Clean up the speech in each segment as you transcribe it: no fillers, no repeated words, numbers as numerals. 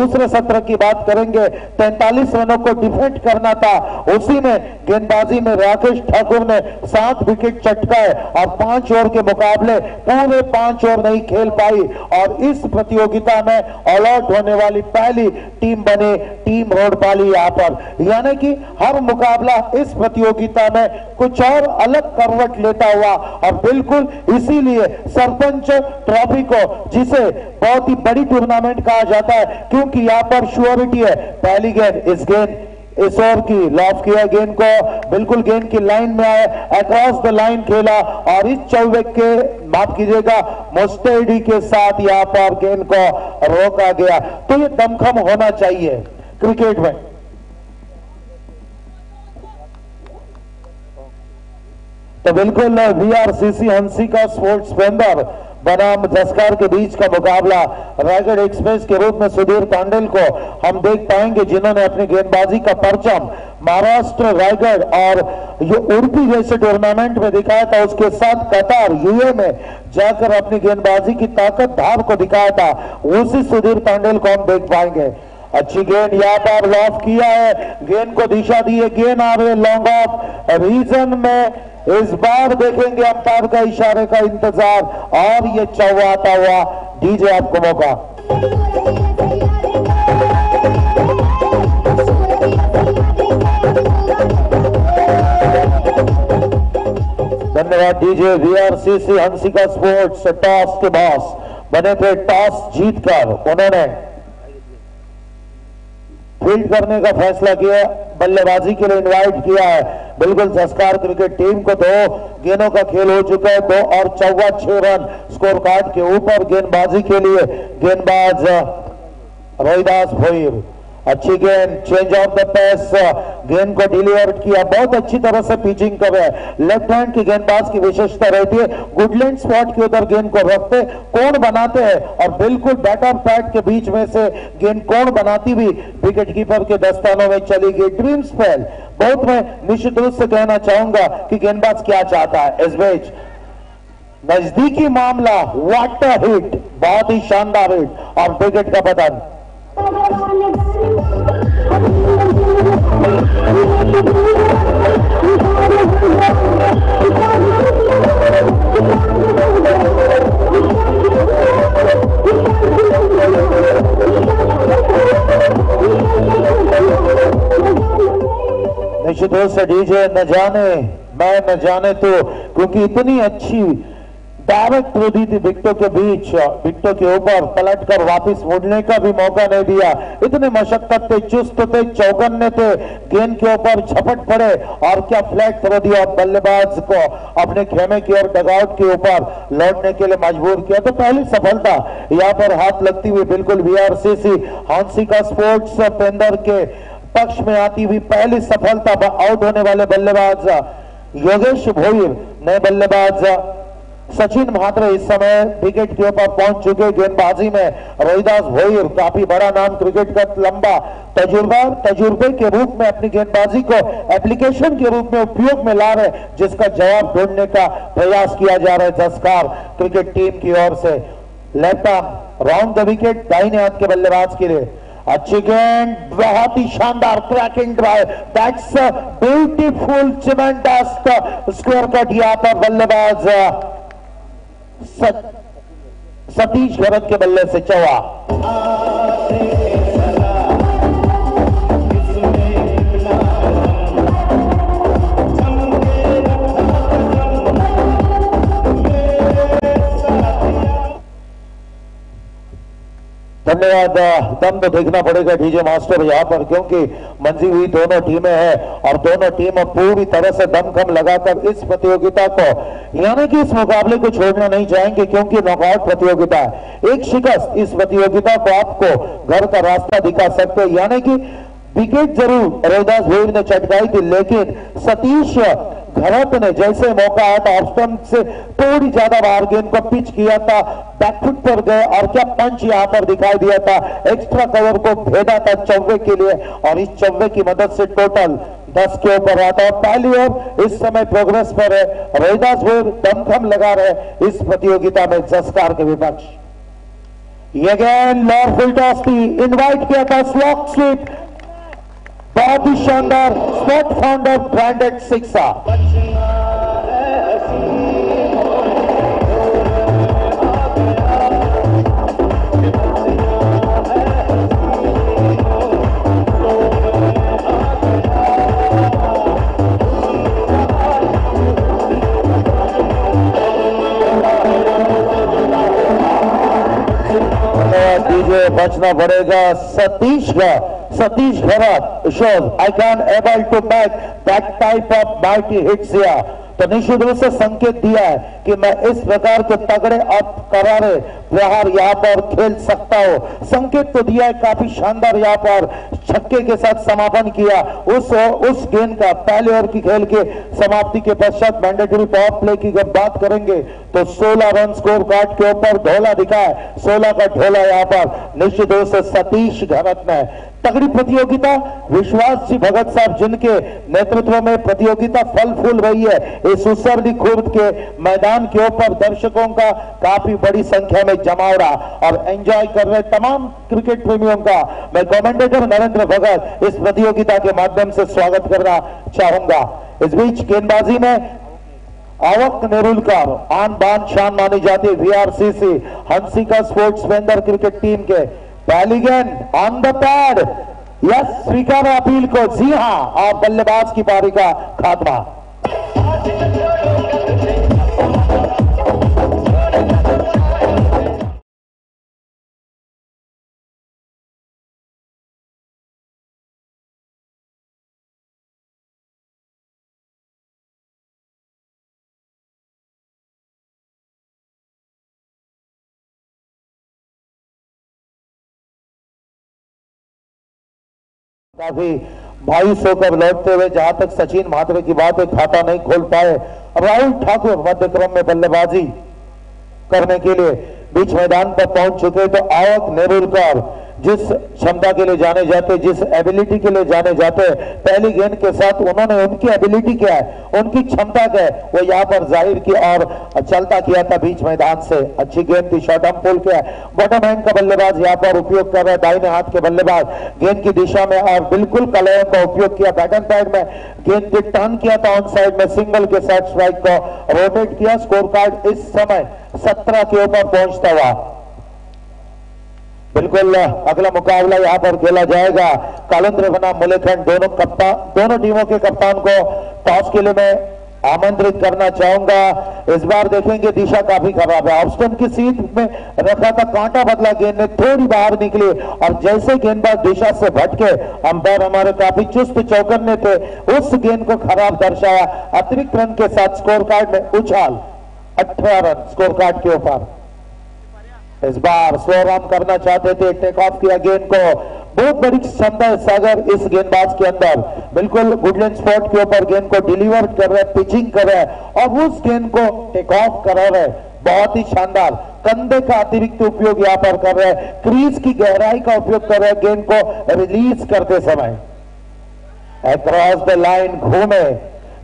दूसरे सत्र की बात करेंगे, 43 रनों को डिफेंड करना था, उसी में गेंदबाजी में राकेश ठाकुर ने 7 विकेट चटकाए और 5 ओवर के मुकाबले पूरे 5 ओवर नहीं खेल पाई और इस प्रतियोगिता में ऑल आउट होने वाली पहली टीम बने टीम रोडपाली यहाँ पर। यानी कि हर मुकाबला इस प्रतियोगिता में कुछ और अलग करवट लेता हुआ और बिल्कुल इसीलिए सरपंच ट्रॉफी को, जिसे बहुत ही बड़ी टूर्नामेंट कहा जाता है, क्योंकि यहाँ पर श्योरिटी है। पहली गेंद इस ओवर की लॉफ किया, गेंद को बिल्कुल गेंद की लाइन में आए, अक्रॉस द लाइन खेला और इस चौवे के माफ कीजिएगा मुस्तैदी के साथ यहाँ पर गेंद को रोका गया। तो ये दमखम होना चाहिए क्रिकेट में। तो बिल्कुल वीआरसीसी हंसी का स्पोर्ट्स स्प्लेंडर बनाम जस्कार के बीच का मुकाबला रायगढ़ एक्सप्रेस के रूप में सुधीर तांडेल को हम देख पाएंगे, जिन्होंने अपनी गेंदबाजी का परचम महाराष्ट्र, रायगढ़ और ये उड़पी जैसे टूर्नामेंट में दिखाया था, उसके साथ कतार यूए में जाकर अपनी गेंदबाजी की ताकत धार को दिखाया था, उसी सुधीर तांडेल को हम देख पाएंगे। अच्छी गेंद यहाँ पर लॉफ किया है, गेंद को दिशा दी है, गेंद आ रही है लॉन्ग ऑफ रीजन में। इस बार देखेंगे अंपायर का इशारे का इंतजार और ये चौवा आता हुआ। दीजिए आपको मौका। धन्यवाद दीजिए। वीआरसीसी हंसिका स्पोर्ट्स टॉस के बॉस बने थे, टॉस जीतकर उन्होंने फील्ड करने का फैसला किया, बल्लेबाजी के लिए इनवाइट किया है। बिल्कुल जस्कार क्रिकेट टीम को 2 गेंदों का खेल हो चुका है, 2 और 6 रन स्कोर कार्ड के ऊपर। गेंदबाजी के लिए गेंदबाज रोहिदास भोईर, अच्छी गेंद, चेंज ऑफ द पेस, गेंद को डिलीवर किया, बहुत अच्छी तरह से पिचिंग कर रहे हैं। लेफ्ट हैंड की गेंदबाज की विशेषता रहती है, गुडलैंड स्पॉट के उधर गेंद को रखते, कोण बनाते हैं और बिल्कुल बैट और पैड के बीच में से गेंद कोण बनाती हुई विकेट कीपर के दस्तानों में चली गई। Dream spell. बहुत मैं निश्चित रूप से कहना चाहूंगा कि गेंदबाज क्या चाहता है इस बीच। नजदीकी मामला, वाटर हिट, बहुत ही शानदार हिट और विकेट का पतन। निश्चित रूप से डीजे न जाने मैं न जाने तो, क्योंकि इतनी अच्छी डायरेक्ट थ्रो दी थी विकेटों के बीच, विकेटों के ऊपर पलट कर वापिस मुड़ने का भी मौका नहीं दिया। इतने मशक्कत थे, चुस्त थे, चौकन्ने थे, गेंद के ऊपर झपट पड़े और क्या फ्लैट थ्रो दिया, बल्लेबाज को अपने खेमे की और डगआउट के ऊपर लौटने के लिए मजबूर किया। तो पहली सफलता यहाँ पर हाथ लगती हुई बिल्कुल वीआरसीसी हंसिका स्पोर्ट्स पेंदर के पक्ष में आती हुई पहली सफलता। आउट होने वाले बल्लेबाज योगेश भोईर, नए बल्लेबाज सचिन म्हात्रे इस समय विकेट के ऊपर पहुंच चुके। गेंदबाजी में रोहिदास भोईर, काफी बड़ा नाम, क्रिकेट का लंबा तजुर्बे के रूप में अपनी गेंदबाजी को एप्लीकेशन के रूप में उपयोग में ला रहे, जिसका जवाब ढूंढने का प्रयास किया जा रहा है जस्कार क्रिकेट टीम की ओर से। Left arm round the wicket, दाहिने हाथ के बल्लेबाज के लिए। अच्छी गेंद, बहुत ही शानदार क्रैकिंग ड्राइव, दैट्स ब्यूटीफुल चिमेंटस स्क्वायर कट यहाँ पर बल्लेबाज सतीश भरत के बल्ले से चौवा। धन्यवाद। दम तो देखना पड़ेगा डीजे मास्टर यहाँ पर, क्योंकि मंजी हुई दोनों टीमें हैं और दोनों टीम पूरी तरह से दमखम लगाकर इस प्रतियोगिता को, यानी कि इस मुकाबले को छोड़ना नहीं चाहेंगे, क्योंकि नॉकआउट प्रतियोगिता है। एक शिकस्त इस प्रतियोगिता को आपको घर का रास्ता दिखा सकते हैं। यानी कि विकेट जरूर रोहिदास भोईर ने चटकाई थी, लेकिन सतीश भरत ने जैसे मौका आया था ऑफ स्टंप से थोड़ी ज्यादा बाहर गेंद को पिच किया था, बैकफुट पर गए और क्या पंच यहां पर दिखाई दिया था, एक्स्ट्रा कवर को भेदा था चौवे के लिए और इस चौवे की मदद से टोटल 10 के ऊपर आता है। पहली ओवर इस समय प्रोग्रेस पर है, रोहिदास भोईर दमखम लगा रहे इस प्रतियोगिता में जस्कार के विपक्ष। अगेन लॉर्ड फुल टॉस थी, इनवाइट किया था स्लॉक स्वीप, बहुत ही शानदार स्पॉट फाउंडर ब्रांडेड सिक्सा। डीजे बचना पड़ेगा सतीश घरात shows I can able to back that type of mighty hits here। तो निश्चित रूप से संकेत दिया है कि मैं इस प्रकार के तगड़े और करारे प्रहार यहाँ पर खेल सकता हूँ। संकेत तो दिया है, काफी शानदार यहाँ पर छक्के के साथ समापन किया। उस गेंद का पहले ओवर की खेल के समाप्ति के पश्चात मैंडेटरी पावर प्ले की जब बात करेंगे तो 16 रन स्कोर कार्ड के ऊपर ढोला दिखा है, 16 का ढोला यहाँ पर निश्चित रूप से सतीश घरत ने। तगड़ी प्रतियोगिता, विश्वास जी भगत साहब जिनके नेतृत्व में प्रतियोगिता फल फूल रही है, इस उसरदी खुर्द के मैदान के ऊपर दर्शकों का काफी बड़ी संख्या में जमावड़ा और एंजॉय कर रहे तमाम क्रिकेट प्रेमियों का मैं कमेंटेटर नरेंद्र भगत इस प्रतियोगिता के माध्यम से स्वागत करना चाहूंगा। इस बीच गेंदबाजी में आवक नेरुलकर आन बान शान मानी जाती वीआरसीसी हंसिका स्पोर्ट्स वेंदर क्रिकेट टीम के पहली गेंद ऑन द पैड, यस स्वीकार अपील को, जी हां, और बल्लेबाज की पारी का खात्मा। काफी मायूस होकर लौटते हुए जहां तक सचिन म्हात्रे की बात है, खाता नहीं खोल पाए। राहुल ठाकुर मध्य क्रम में बल्लेबाजी करने के लिए बीच मैदान पर पहुंच चुके। तो आवक नेरुलकर जिस क्षमता के लिए जाने जाते, जिस एबिलिटी के लिए जाने जाते, पहली गेंद के साथ उन्होंने उनकी एबिलिटी क्या है, उनकी क्षमता क्या है, वो यहाँ पर जाहिर की और चलता किया था बीच मैदान से। अच्छी गेंद थी, short arm pull KIA, bottom hand का बल्लेबाज यहाँ पर उपयोग कर रहा है, दाहिने हाथ के बल्लेबाज गेंद की दिशा में और बिल्कुल कलयों का उपयोग किया। बैक एंड पैड में गेंद को टर्न किया था, ऑन साइड में सिंगल के साथ स्ट्राइक को रोटेट किया। स्कोर कार्ड इस समय 17 के ऊपर पहुंचता हुआ। बिल्कुल अगला मुकाबला यहां पर खेला जाएगा कालंद्र बनाम मुलेखंड। दोनों टीमों के कप्तान को टॉस के लिए मैं आमंत्रित करना चाहूंगा। इस बार देखेंगे दिशा काफी खराब है, ऑफ स्टंप की सीट में रखा था, कांटा बदला, गेंद में थोड़ी बाहर निकली और जैसे गेंदबाज दिशा से भटके, अंपायर हमारे काफी चुस्त चौकन्ने थे, उस गेंद को खराब दर्शाया। अतिरिक्त रन के साथ स्कोर कार्ड में उछाल, 18 रन स्कोर कार्ड के ऊपर। इस बार स्लो रन करना चाहते थे, टेक ऑफ किया गेंद को, बहुत बड़ी क्षमता है सागर इस गेंदबाज के अंदर। बिल्कुल वुडलैंड स्पॉट के ऊपर गेंद को डिलीवर कर रहे, पिचिंग कर रहे और उस गेंद को टेक ऑफ करा रहे, बहुत ही शानदार। कंधे का अतिरिक्त उपयोग यहाँ पर कर रहे, क्रीज की गहराई का उपयोग कर रहे गेंद को रिलीज करते समय। अक्रॉस द लाइन घूमे,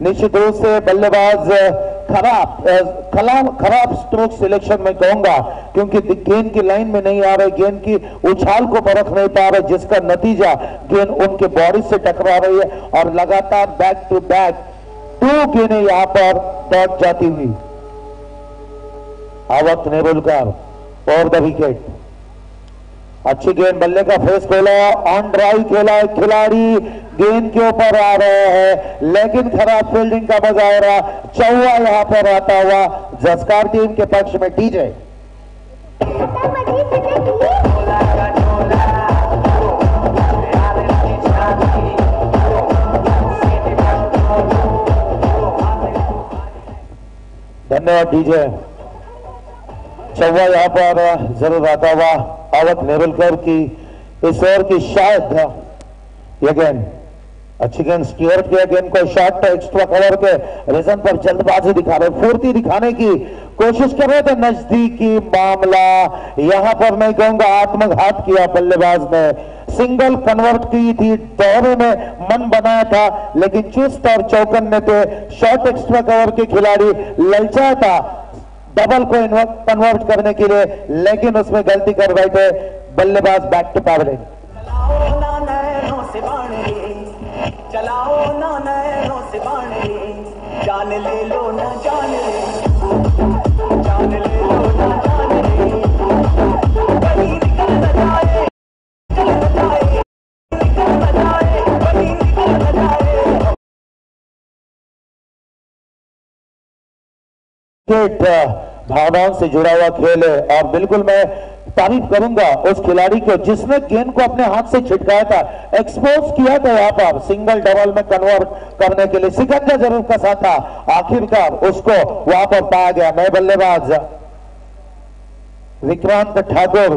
निश्चित रूप से बल्लेबाज खराब स्ट्रोक सिलेक्शन में कहूंगा, क्योंकि गेंद की लाइन में नहीं आ रहे, गेंद की उछाल को परख नहीं पा रहे, जिसका नतीजा गेंद उनके बॉडी से टकरा रही है और लगातार बैक टू बैक 2 गेंदें यहां पर दौड़ जाती हुई। आवक नेरुलकर और द विकेट, अच्छी गेंद, बल्ले का फेस खोला, ऑन ड्राइव खेला है खिलाड़ी, गेंद के ऊपर आ रहे हैं लेकिन खराब फील्डिंग का मजा आ रहा। चौवा यहां पर आता हुआ जसकार टीम के पक्ष में। डीजे धन्यवाद। डीजे चौवा यहां पर जरूर आता हुआ आवक नेरुलकर की इस ओवर की शायद ये गेंद, अच्छी गेंद, स्टीयर किया गेंद को, शॉट एक्स्ट्रा कवर के रीजन पर जल्दबाजी दिखा रहे, फुर्ती दिखाने की कोशिश कर रहे थे, नजदीकी मामला यहां पर मैं कहूंगा आत्मघात किया बल्लेबाज ने, सिंगल कन्वर्ट की थी, दौरे में मन बनाया था लेकिन चुस्त और चौकन्ने थे, शॉट एक्स्ट्रा कवर के खिलाड़ी ललचा था, डबल को कन्वर्ट करने के लिए, लेकिन उसमें गलती कर बैठे बल्लेबाज। Back to pavilion. चलाओ ना नैनों से बाणे, जान ले लो ना जान ले, जान ले लो ना जान ले, कहीं निकल न जाए, निकल न जाए, निकल न जाए, कहीं निकल न जाए। भावनाओं से जुड़ा हुआ खेल है और बिल्कुल मैं तारीफ करूंगा उस खिलाड़ी को जिसने गेंद को अपने हाथ से छिटकाया था, एक्सपोज किया था यहाँ पर सिंगल डबल में कन्वर्ट करने के लिए। सिकंजा जरूर कसा था, आखिरकार उसको वहां पर पाया गया। नए बल्लेबाज विक्रांत ठाकुर,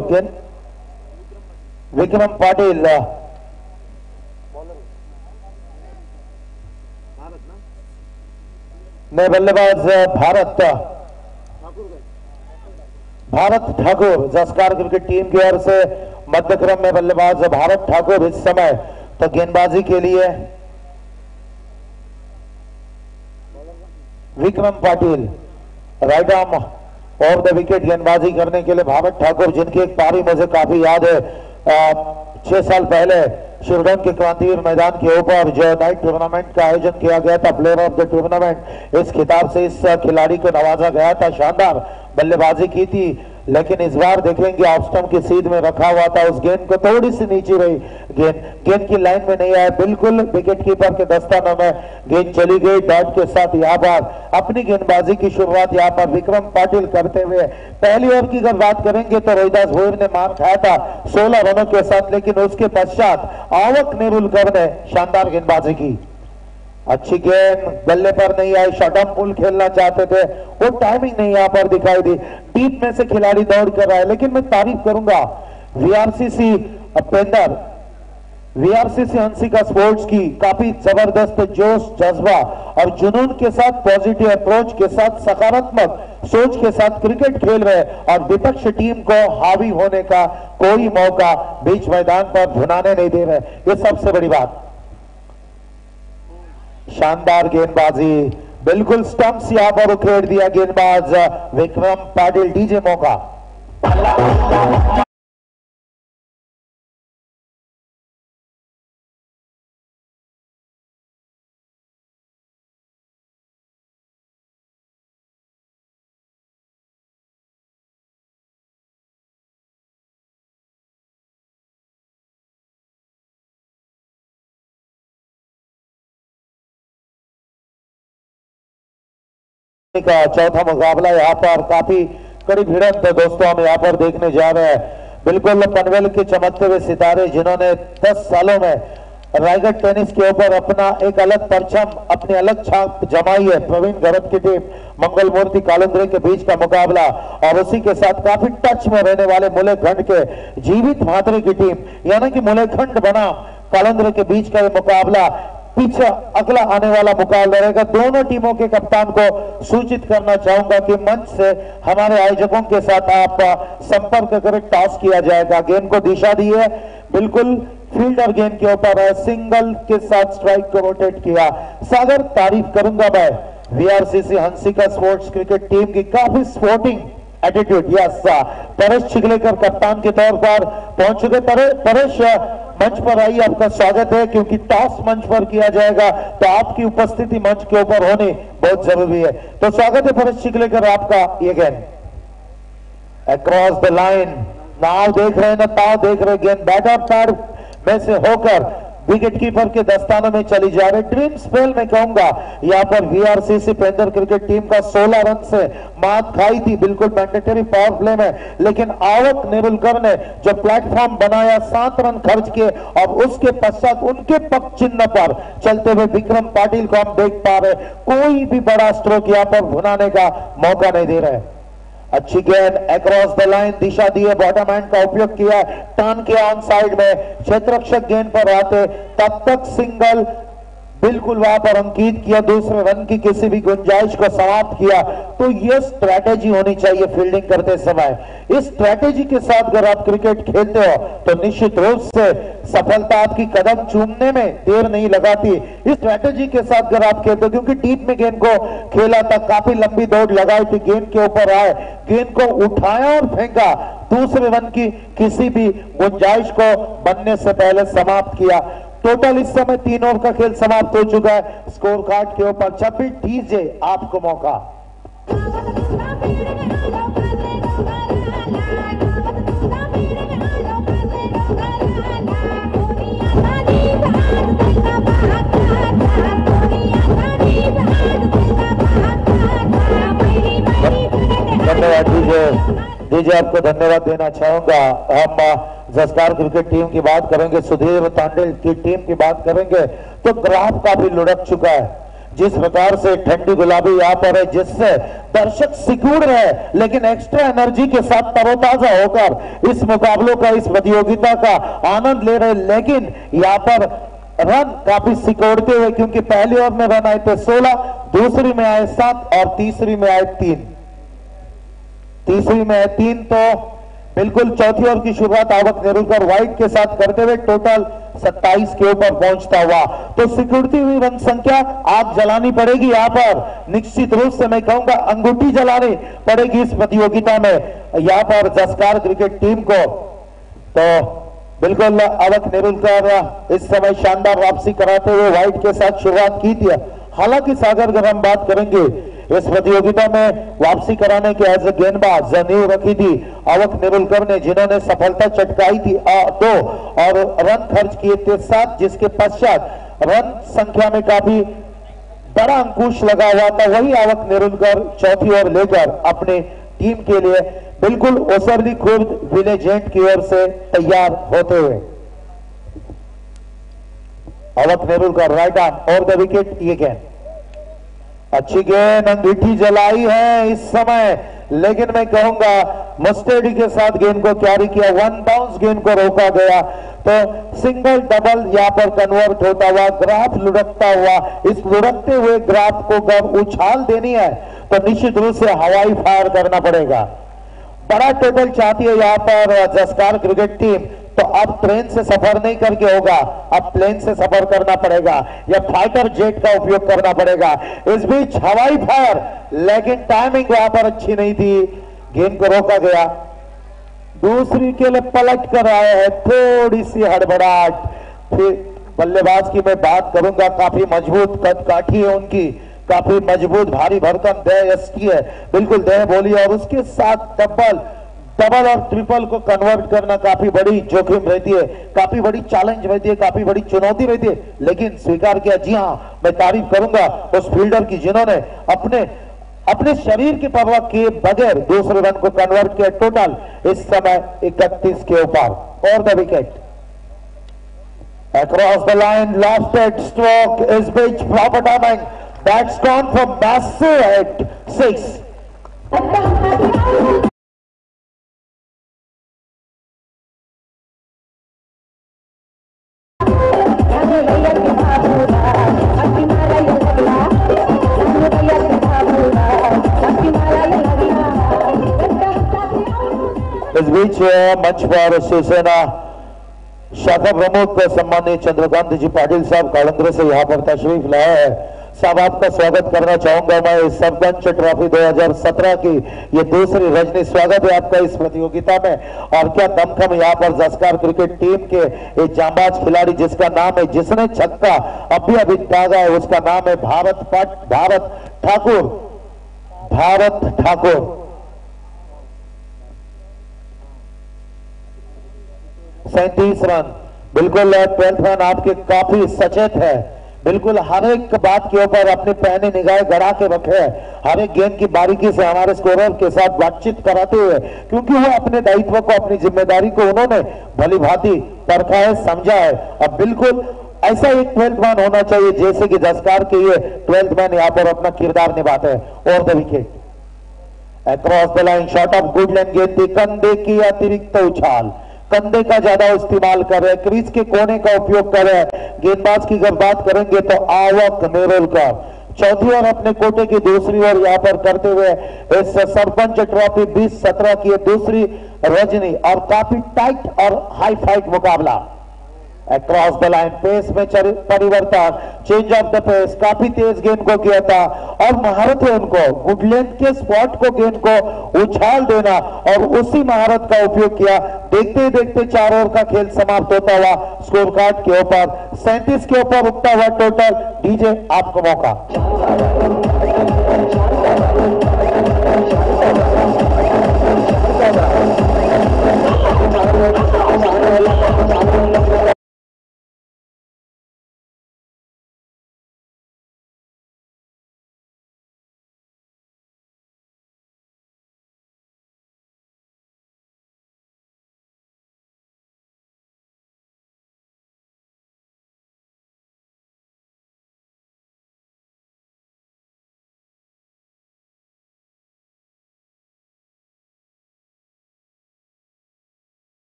विक्रम पाटिल, नए बल्लेबाज भारत ठाकुर। जसकार क्रिकेट टीम की ओर से मध्यक्रम में बल्लेबाज भारत ठाकुर इस समय तो गेंदबाजी के लिए Vikram Patil, right arm off the wicket गेंदबाजी करने के लिए भारत ठाकुर, जिनकी एक पारी मुझे काफी याद है 6 साल पहले शिवडन के क्रांतिवीर मैदान के ऊपर जो नाइट टूर्नामेंट का आयोजन किया गया था, प्लेयर ऑफ द टूर्नामेंट, इस खिताब से इस खिलाड़ी को नवाजा गया था। शानदार बल्लेबाजी की थी, लेकिन इस बार देखेंगे ऑफ स्टंप की सीध में रखा हुआ था, उस गेंद को थोड़ी सी नीचे रही, गेंद की लाइन में नहीं आया, बिल्कुल विकेट कीपर के दस्तानों में गेंद चली गई। डॉट के साथ यहाँ पर अपनी गेंदबाजी की शुरुआत यहाँ पर विक्रम पाटिल करते हुए, पहली ओवर की अगर बात करेंगे तो रोहिदास भोईर ने मार खाया था 16 रनों के साथ, लेकिन उसके पश्चात आवक नेरुलकर ने शानदार गेंदबाजी की। अच्छी गेंद बल्ले पर नहीं आई, शॉर्ट पुल खेलना चाहते थे, वो टाइमिंग नहीं यहाँ पर दिखाई दी। डीप में से खिलाड़ी दौड़ कर रहा है, लेकिन मैं तारीफ करूंगा वीआरसीसी पेंदर, वीआरसीसी हंसिका स्पोर्ट्स की काफी जबरदस्त जोश, जज्बा और जुनून के साथ, पॉजिटिव अप्रोच के साथ, सकारात्मक सोच के साथ क्रिकेट खेल रहे और विपक्ष टीम को हावी होने का कोई मौका बीच मैदान पर भुनाने नहीं दे रहे, ये सबसे बड़ी बात। शानदार गेंदबाजी, बिल्कुल स्टंप्स यहां पर उखेड़ दिया गेंदबाज विक्रम पाटिल। डीजे मौका। का चौथा मुकाबला यहाँ पर काफी कड़ी भिड़ंत दोस्तों हम यहाँ पर देखने जा रहे हैं। बिल्कुल पनवेल के चमकते हुए सितारे जिन्होंने 10 सालों में रायगढ़ टेनिस के ऊपर अपना एक अलग परचम, अपनी अलग छाप जमाई है। प्रवीण गरत की टीम, मंगल मूर्ति कालंद्रे के बीच का मुकाबला और उसी के साथ काफी टच में रहने वाले मुलेखंड के जीवित म्हात्रे की टीम, यानी कि मुलेखंड बना कालंद्रे के बीच का ये मुकाबला। पीछे अगला आने वाला मुकाबला रहेगा। दोनों टीमों के कप्तान को सूचित करना चाहूंगा कि मंच से हमारे आयोजकों के साथ आप संपर्क करें, टॉस किया जाएगा। गेंद को दिशा दी है, बिल्कुल फील्डर गेंद के ऊपर है, सिंगल के साथ स्ट्राइक को रोटेट किया। सागर, तारीफ करूंगा मैं वीआरसीसी हंसिका स्पोर्ट्स क्रिकेट टीम की, काफी स्पोर्टिंग एटीट्यूड। यस, परेश चिगलेकर कप्तान के तौर पर पहुंच चुके। परेश मंच पर आइए, आपका स्वागत है। क्योंकि टॉस मंच पर किया जाएगा तो आपकी उपस्थिति मंच के ऊपर होनी बहुत जरूरी है। तो स्वागत है परेश चिगलेकर आपका। ये गेंद अक्रॉस द लाइन, नाव देख रहे हैं ना ताव देख रहे, गेंद बैटर पैड में से होकर विकेट कीपर के दस्तानों में चली जा रही। ड्रीम स्पेल में कहूंगा यहाँ पर वीआरसीसी पेंदर क्रिकेट टीम का 16 रन से मात खाई थी, बिल्कुल मैंडेटरी पावर प्ले में, लेकिन आवक नेरुलकर ने जो प्लेटफॉर्म बनाया, 7 रन खर्च किए और उसके पश्चात उनके पक्ष चिन्ह पर चलते हुए विक्रम पाटिल को हम देख पा रहे, कोई भी बड़ा स्ट्रोक यहाँ पर भुनाने का मौका नहीं दे रहे। अच्छी गेंद अक्रॉस द लाइन, दिशा दी है, बॉटम हैंड का उपयोग किया, टर्न किया ऑन साइड में, क्षेत्ररक्षक गेंद पर आते तब तक सिंगल बिल्कुल वहां पर अंकित किया, दूसरे रन की किसी भी गुंजाइश को समाप्त किया। तो ये स्ट्रैटेजी होनी चाहिए फील्डिंग करते समय। इस स्ट्रैटेजी के साथ अगर आप क्रिकेट खेलते हो तो निश्चित रूप से सफलता आपकी कदम चूमने में देर नहीं लगाती। इस स्ट्रैटेजी के साथ अगर आप खेलते हो, क्योंकि टीम में गेंद को खेला था, काफी लंबी दौड़ लगाई थी, गेंद के ऊपर आए, गेंद को उठाया और फेंका, दूसरे रन की किसी भी गुंजाइश को बनने से पहले समाप्त किया। टोटल इस समय 3 ओवर का खेल समाप्त हो चुका है। स्कोर कार्ड के ऊपर जब भी दीजिए आपको मौका। धन्यवाद दीजिए आपको धन्यवाद देना चाहूंगा। हम जसकार क्रिकेट टीम की बात करेंगे, सुधीर तांडेल की टीम की बात करेंगे तो ग्राफ काफी लुढ़क चुका है। जिस प्रकार से ठंडी गुलाबी यहाँ पर है, जिससे दर्शक सिकुड़ रहे, लेकिन एक्स्ट्रा एनर्जी के साथ तरोताजा होकर इस मुकाबलों का, इस प्रतियोगिता का आनंद ले रहे। लेकिन यहाँ पर रन काफी सिकोड़ते हुए, क्योंकि पहली ओवर में रन आए थे 16, दूसरी में आए 7 और तीसरी में आए 3। तीसरी में 3 तो बिल्कुल चौथी ओवर की शुरुआत आवक नेरुलकर वाइड के साथ करते हुए टोटल 27 के ऊपर पहुंचता हुआ। तो सिकुड़ती हुई रन संख्या आग जलानी पड़ेगी यहाँ पर, निश्चित रूप से मैं कहूंगा अंगूठी जलानी पड़ेगी इस प्रतियोगिता में यहाँ पर जसकार क्रिकेट टीम को। तो बिल्कुल आवक नेरुलकर इस समय शानदार वापसी कराते हुए वाइड के साथ शुरुआत की थी। हालांकि सागर अगर हम बात करेंगे इस प्रतियोगिता में वापसी कराने के एज ए गेंदबाज नींव रखी थी आवक नेरुलकर ने, जिन्होंने सफलता चटकाई थी 2 और रन खर्च किए थे 7, जिसके पश्चात रन संख्या में काफी बड़ा अंकुश लगा हुआ था। वही आवक नेरुलकर चौथी ओवर लेकर अपने टीम के लिए बिल्कुल ओसरली खुर्द विलेज एंड की ओर से तैयार होते हुए। आवक नेरुलकर राइट आर्म और द विकेट, ये गेंद अच्छी गेंद अंगीठी जलाई है इस समय, लेकिन मैं कहूंगा मस्टडी के साथ गेंद को कैरी किया, 1 बाउंस गेंद को रोका गया। तो सिंगल डबल यहां पर कन्वर्ट होता हुआ, ग्राफ लुढ़कता हुआ। इस लुढ़कते हुए ग्राफ को जब उछाल देनी है तो निश्चित रूप से हवाई फायर करना पड़ेगा। बड़ा टोटल चाहती है यहाँ पर जसकार क्रिकेट टीम, तो अब ट्रेन से सफर नहीं करके होगा, अब प्लेन से सफर करना पड़ेगा या फाइटर जेट का उपयोग करना पड़ेगा। इस बीच हवाई फायर, लेकिन टाइमिंग वहां पर अच्छी नहीं थी, गेंद को रोका गया। दूसरी के लिए पलट कर आए हैं, थोड़ी सी हड़बड़ाहट। फिर बल्लेबाज की मैं बात करूंगा, काफी मजबूत कदकाठी है उनकी, काफी मजबूत भारी भरकम देह यष्टि है, बिल्कुल देह बोली, और उसके साथ डबल और ट्रिपल को कन्वर्ट करना काफी बड़ी जोखिम रहती है, काफी बड़ी चैलेंज रहती है, काफी बड़ी चुनौती रहती है। लेकिन स्वीकार किया, जी हां मैं तारीफ करूंगा उस फील्डर की जिन्होंने अपने शरीर की परवाह किए बगैर दूसरे रन को कन्वर्ट किया। टोटल इस समय 31 के ऊपर और the wicket across the line, left-hand stroke is pitch proper timing, that's gone for massive at 6. Is beach मंच पर शिवसेना शाखा प्रमुख सम्मानीय चंद्रकांत जी पाटिल साहब कालंद्रे से यहाँ पर तशरीफ लाए हैं। साहब आपका स्वागत करना चाहूंगा मैं इस सरपंच ट्रॉफी 2017 की ये दूसरी रजनी। स्वागत है आपका इस प्रतियोगिता में। और क्या दमखम यहाँ पर जसकार क्रिकेट टीम के एक जांबाज खिलाड़ी जिसका नाम है, जिसने छक्का अभी दागा है, उसका नाम है भारत ठाकुर। 37 रन, बिल्कुल 12 रन आपके काफी सचेत है, बिल्कुल हर एक बात के ऊपर अपने पैनी निगाहें गड़ा के रखे हैं, हर एक गेंद की बारीकी से हमारे स्कोरर के साथ बातचीत कराते हुए, क्योंकि वो अपने दायित्व को, अपनी जिम्मेदारी को उन्होंने भली भांति परखा है, समझा है। अब बिल्कुल ऐसा एक 12th मैन होना चाहिए जैसे कि जसकार के ये 12th मैन यहाँ पर अपना किरदार निभाते हैं। और the wicket across the line, shot of good length, गेंद कंधे की अतिरिक्त उछाल, कंधे का ज्यादा इस्तेमाल कर रहे हैं, क्रीज के कोने का उपयोग कर रहे हैं। गेंदबाज की अगर बात करेंगे तो आवक नेरोलकर चौथी और अपने कोटे की दूसरी ओर यहां पर करते हुए इस सरपंच ट्रॉफी 2017 की दूसरी रजनी और काफी टाइट और हाई फाइट मुकाबला। अक्रॉस द लाइन पेस में परिवर्तन, चेंज ऑफ द पेस, काफी तेज गेंद को किया था और महारत है उनको गुड लेंथ के स्पॉट को गेंद को उछाल देना और उसी महारत का उपयोग किया। देखते ही देखते 4 ओवर का खेल समाप्त होता हुआ स्कोर कार्ड के ऊपर 37 के ऊपर उठता हुआ टोटल। डीजे आपको मौका।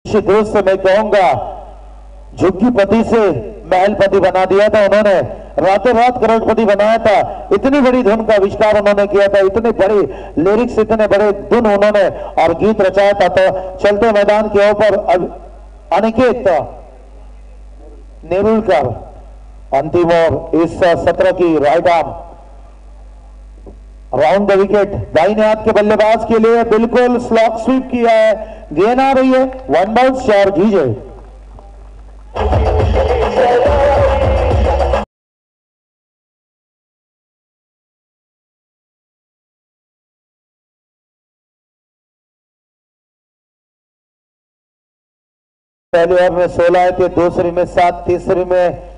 दोस्त से मैं कहूंगा झुग्गीपति से महलपति बना दिया था उन्होंने, रातों रात करोड़पति बनाया था। इतनी बड़ी धुन का आविष्कार उन्होंने किया था, इतने बड़े लिरिक्स, इतने बड़े धुन उन्होंने और गीत रचाया था। तो चलते मैदान के ऊपर अनिकेत नेरुलकर अंतिम ओवर इस सत्र की right arm round the wicket दाहिने हाथ के बल्लेबाज के लिए बिल्कुल स्लॉक स्वीप किया है। गेंद आ रही है, वन बाउंस 4 डीजे। पहले ओवर में 16 आए थे, दूसरी में 7, तीसरी में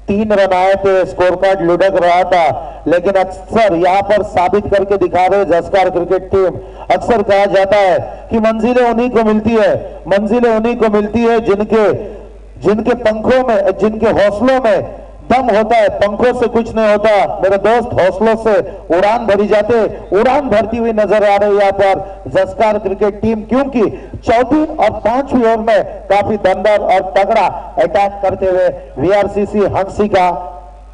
3 रन आए थे। स्कोर कार्ड लुढ़क रहा था, लेकिन अक्सर यहां पर साबित करके दिखा रहे जसकार क्रिकेट टीम। अक्सर कहा जाता है कि मंजिलें उन्हीं को मिलती है, मंजिलें उन्हीं को मिलती है जिनके पंखों में, जिनके हौसलों में दम होता है। पंखों से कुछ नहीं होता मेरे दोस्त, हौसलों से उड़ान भरी जाते, उड़ान भरती हुई नजर आ रही है यहाँ पर जसकार क्रिकेट टीम, क्योंकि चौथी और 5वीं ओवर में काफी दमदार और तगड़ा अटैक करते हुए वीआरसीसी हंसी का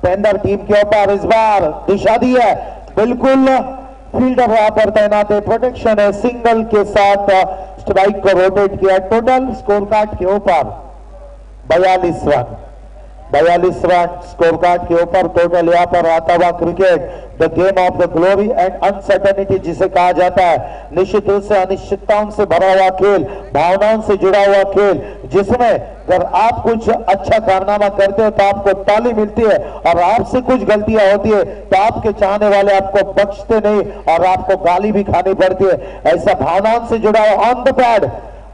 पेंदर टीम के ऊपर इस बार दिशा दी है। बिल्कुल फील्डर वहां पर तैनात है, प्रोटेक्शन है, सिंगल के साथ स्ट्राइक को रोटेट किया। टोटल स्कोर कार्ड के ऊपर 42 रन, 42 रन स्कोर कार्ड के ऊपर टोटल यहाँ पर आता हुआ cricket the game of the glory and uncertainty जिसे कहा जाता है। निश्चित रूप से अनिश्चितताओं से भरा हुआ खेल, भावनाओं से जुड़ा हुआ खेल, जिसमें अगर आप कुछ अच्छा कारनामा करते हो तो आपको ताली मिलती है और आपसे कुछ गलतियां होती है तो आपके चाहने वाले आपको बख्शते नहीं और आपको गाली भी खानी पड़ती है। ऐसा भावनाओं से जुड़ा हुआ ऑन द पैड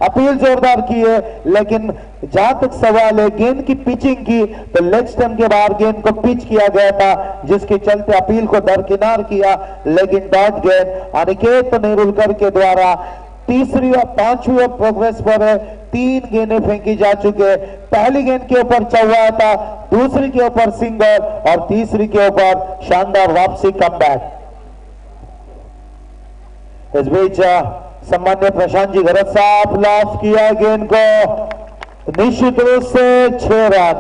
अपील जोरदार की है, लेकिन जहां तक सवाल है गेंद की पिचिंग की तो लेग स्टंप के बाहर गेंद को पिच किया गया था, जिसके चलते अपील को दरकिनार किया, लेकिन डॉट गेंद अनिकेत नेरुलकर के द्वारा तीसरी और 5वीं प्रोग्रेस पर 3 गेंदें फेंकी जा चुके। पहली गेंद के ऊपर चौवा था, दूसरी के ऊपर सिंगल और तीसरी के ऊपर शानदार वापसी कमबैक। इस बीच सम्मान्य प्रशांत जी गरज साहब लॉफ किया गेंद को निश्चित रूप से 6 रन।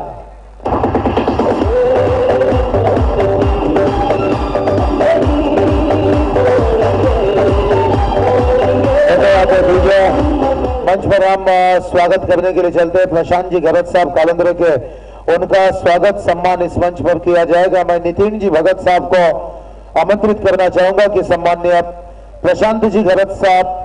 मंच पर हम स्वागत करने के लिए चलते हैं प्रशांत जी गरज साहब कालंद्रे के, उनका स्वागत सम्मान इस मंच पर किया जाएगा। मैं नितिन जी भगत साहब को आमंत्रित करना चाहूंगा कि सम्मान्य प्रशांत जी गरज साहब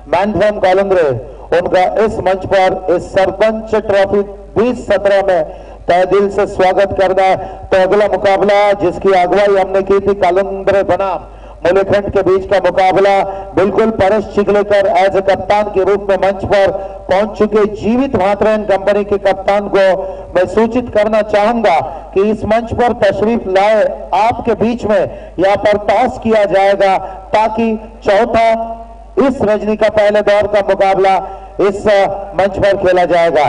मैन फ्रॉम कालंद्रे, उनका इस मंच पर इस सरपंच ट्रॉफी 2017 में तहे दिल से स्वागत करना है। तो अगला मुकाबला जिसकी अगुवाई हमने की थी कालंद्रे बनाम मुलेखंड के बीच का मुकाबला, बिल्कुल परेश चिखलेकर एज ए कप्तान के रूप में मंच पर पहुंच चुके जीवित महात्रेन कंपनी के कप्तान को मैं सूचित करना चाहूंगा कि इस मंच पर तशरीफ लाए आपके बीच में यहाँ पर टॉस किया जाएगा ताकि चौथा इस रजनी का पहले दौर का मुकाबला इस मंच पर खेला जाएगा।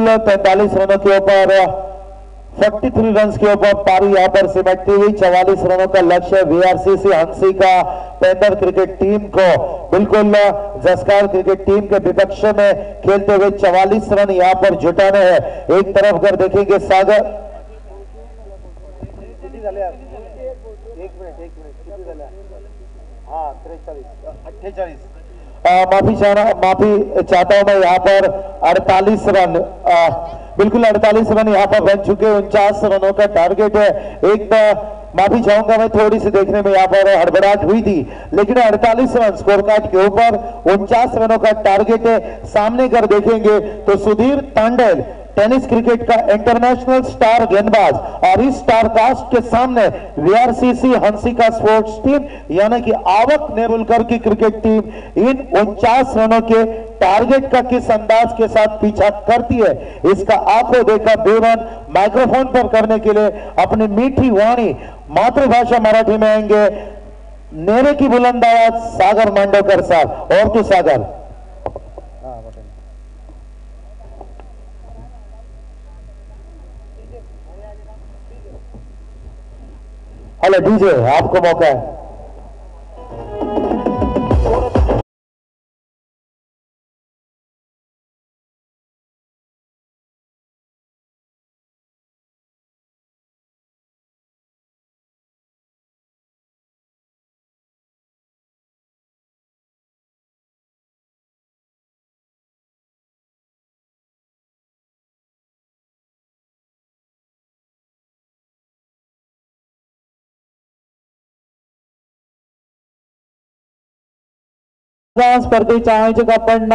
बिल्कुल 43 रनों के ऊपर 43 रन के ऊपर पारी यहाँ पर सिमटती हुई 44 रनों का लक्ष्य वीआरसीसी हंसी का पेंदर क्रिकेट टीम को बिल्कुल जस्कार क्रिकेट टीम के विपक्ष में खेलते हुए 44 रन यहाँ पर जुटाने हैं। एक तरफ अगर देखेंगे सागर माफी चाहता हूं मैं यहाँ पर 48 रन बिल्कुल 48 रन यहाँ पर बन चुके 49 रनों का टारगेट है। एक माफी चाहूंगा मैं थोड़ी सी देखने में यहाँ पर हड़बड़ाहट हुई थी, लेकिन 48 रन स्कोर कार्ड के ऊपर 49 रनों का टारगेट है। सामने कर देखेंगे तो सुधीर तांडेल टेनिस क्रिकेट का इंटरनेशनल स्टार गेंदबाज और इस स्टार कास्ट के सामने वीआरसीसी हंसी का स्पोर्ट्स टीम यानी कि आवक नेरुलकर की क्रिकेट टीम इन 49 रनों के टारगेट का किस अंदाज के साथ पीछा करती है, इसका आंखों देखा बेवन माइक्रोफोन पर करने के लिए अपनी मीठी वाणी मातृभाषा मराठी में आएंगे नेरे की बुलंद आवाज सागर मांडवकर साहब। और तो सागर हेलो डीजे, आपको मौका है। स्पर्धेच्या आयोजक आपण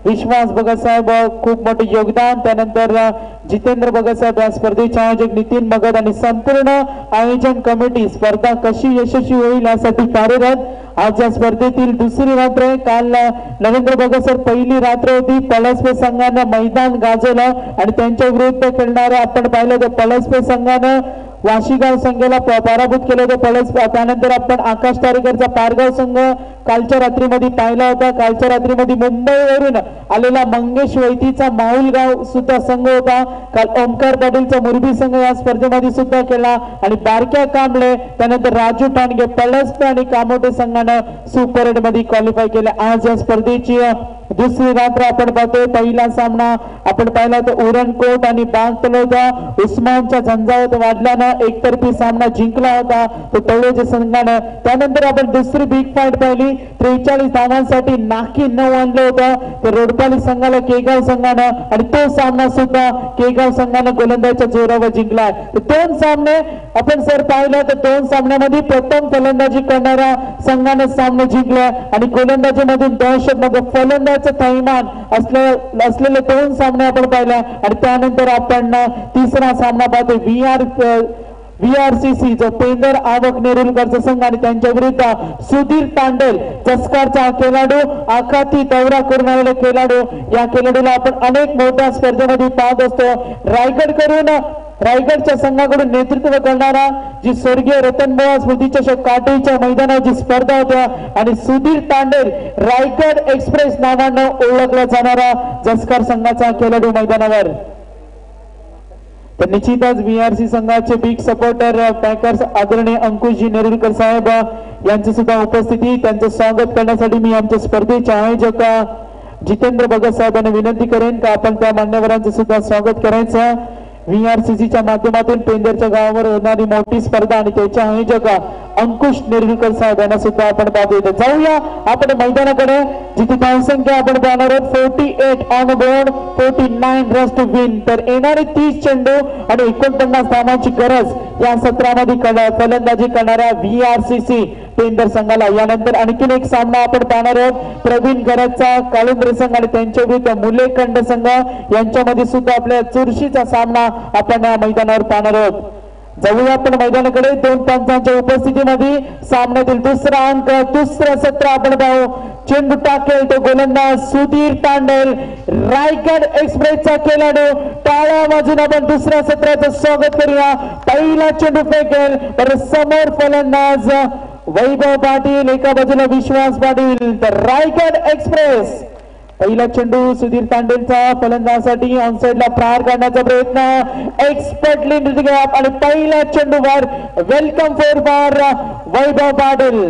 विश्वास भगत साहेब खूप मोठे योगदान, त्यानंतर जितेंद्र भगत साहेब या स्पर्धेचे आयोजक नितीन भगत आणि संपूर्ण आयोजन कमिटी स्पर्धा कशी यशस्वी होईल यासाठी कार्यरत। आज या स्पर्धेतील दुसरी रात्र आहे। काल नरेंद्र भगत सर पहिली रात्र होती। पळसपे संघानं मैदान गाजवलं आणि त्यांच्या विरुद्ध खेळणारे आपण पाहिलं तर पळसपे संघानं वाशीगाव संघाला पराभूत केले होते। त्यानंतर आपण आकाश तारेकरचा पारगाव संघ कालच्या रात्रीमध्ये पाहिला होता। कालच्या रात्रीमध्ये मुंबईवरून आलेला मंगेश वैतीचा माहुलगाव सुद्धा संघ होता। काल ओमकार पाटीलचा मुरबी संघ या स्पर्धेमध्ये सुद्धा केला आणि बारक्या कांबळे त्यानंतर राजू ठाणगे पळसपे आणि कामोटे संघानं सुपर 8 मध्ये क्वालिफाय केले। आज या स्पर्धेची दुसरी रात्र आपण पाहतोय। पहिला सामना आपण पाहिला तर उरणकोट आणि बाग तळोदा उस्मानच्या झंझावत वाढल्यानं एकतर्फी सामना जिंकला होता तो तळोजा संघानं। त्यानंतर आपण दुसरी बिग फाईट पाहिली 43 धावांसाठी नाकी 9 आणलं होतं ते रोडपाली संघाला केगाव संघानं आणि तो सामना सुद्धा केगाव संघानं गोलंदाजीच्या जोरावर जिंकलाय। दोन सामने आपण सर पाहिलं तर दोन सामन्यामध्ये प्रथम फलंदाजी करणाऱ्या संघाने सामना जिंकला आणि गोलंदाजीमधून दहशतमध्ये फलंदाजीचं थैमान असलेले दोन सामने आपण पाहिला आणि त्यानंतर आपण तिसरा सामना पाहतो वीआरसीसी जो पेंदर आवक नेरुलकरचा संघ आणि त्यांच्या विरुद्ध सुधीर तांडेल जस्कारचा खेळाडू आखाती दौरा करून आलेला खेळाडू। या खेळाडूला आपण अनेक मोठ्या स्पर्धेमध्ये पाहत असतो। रायगडच्या संघाकडून नेतृत्व करणारा जी स्वर्गीय रतनबुवा स्मृतिचषक काटेच्या मैदानाची स्पर्धा होत्या आणि सुधीर तांडेल रायगड एक्सप्रेस नावानं ओळखला जाणारा जस्कार संघाचा खेळाडू मैदानावर। तर निश्चितच वीआरसी संघाचे बिग सपोर्टर पॅकर्स आदरणीय अंकुशजी नेरुलकर साहेब यांची सुद्धा उपस्थिती त्यांचं स्वागत करण्यासाठी मी आमच्या स्पर्धेचे आयोजक जितेंद्र भगत साहेबांना विनंती करेन का आपण त्या मान्यवरांचं सुद्धा स्वागत करायचं। वीआरसीसीच्या माध्यमातून पेंदरच्या गावावर होणारी मोठी स्पर्धा आणि त्याच्या आयोजक अंकुश नेरुलकर साहेब यांना सुद्धा आपण पाहतो। जाऊया आपण मैदानाकडे जिथे धावसंख्या आपण पाहणार आहोत 48 on board 49 runs to win. तर येणारे 30 चेंडू आणि 49 धावांची गरज या सत्रामध्ये फलंदाजी करणाऱ्या वीआरसीसी पेंदर संघाला। यानंतर आणखीन एक सामना आपण पाहणार आहोत प्रवीण गरजचा काळुंद्रे संघ आणि त्यांच्या विरुद्ध मुलेखंड संघ यांच्यामध्ये सुद्धा आपल्या चुरशीचा सामना आपण या मैदानावर पाहणार आहोत। जाऊया आपण मैदानाकडे दोन पंचांच्या उपस्थितीमध्ये सामन्यातील दुसरा अंक दुसरा सत्र आपण पाहू। चेंडू टाकेल तो गोलंदाज सुधीर तांडेल रायगड एक्सप्रेसचा खेळाडू। टाळ्या वाजून आपण दुसऱ्या सत्राचं स्वागत करूया। पहिला चेंडू फेकेल तर समोर फलंदाज वैभव पाटील एका बाजूला विश्वास पाटील तर रायगड एक्सप्रेस पहिला चेंडू सुधीर तांडेलचा फलंदाजासाठी ऑनसाइडला प्रहार करण्याचा प्रयत्न एक्सपर्टली गॅप आणि पहिल्या चेंडूवर वेलकम फॉर वैभव पाटील.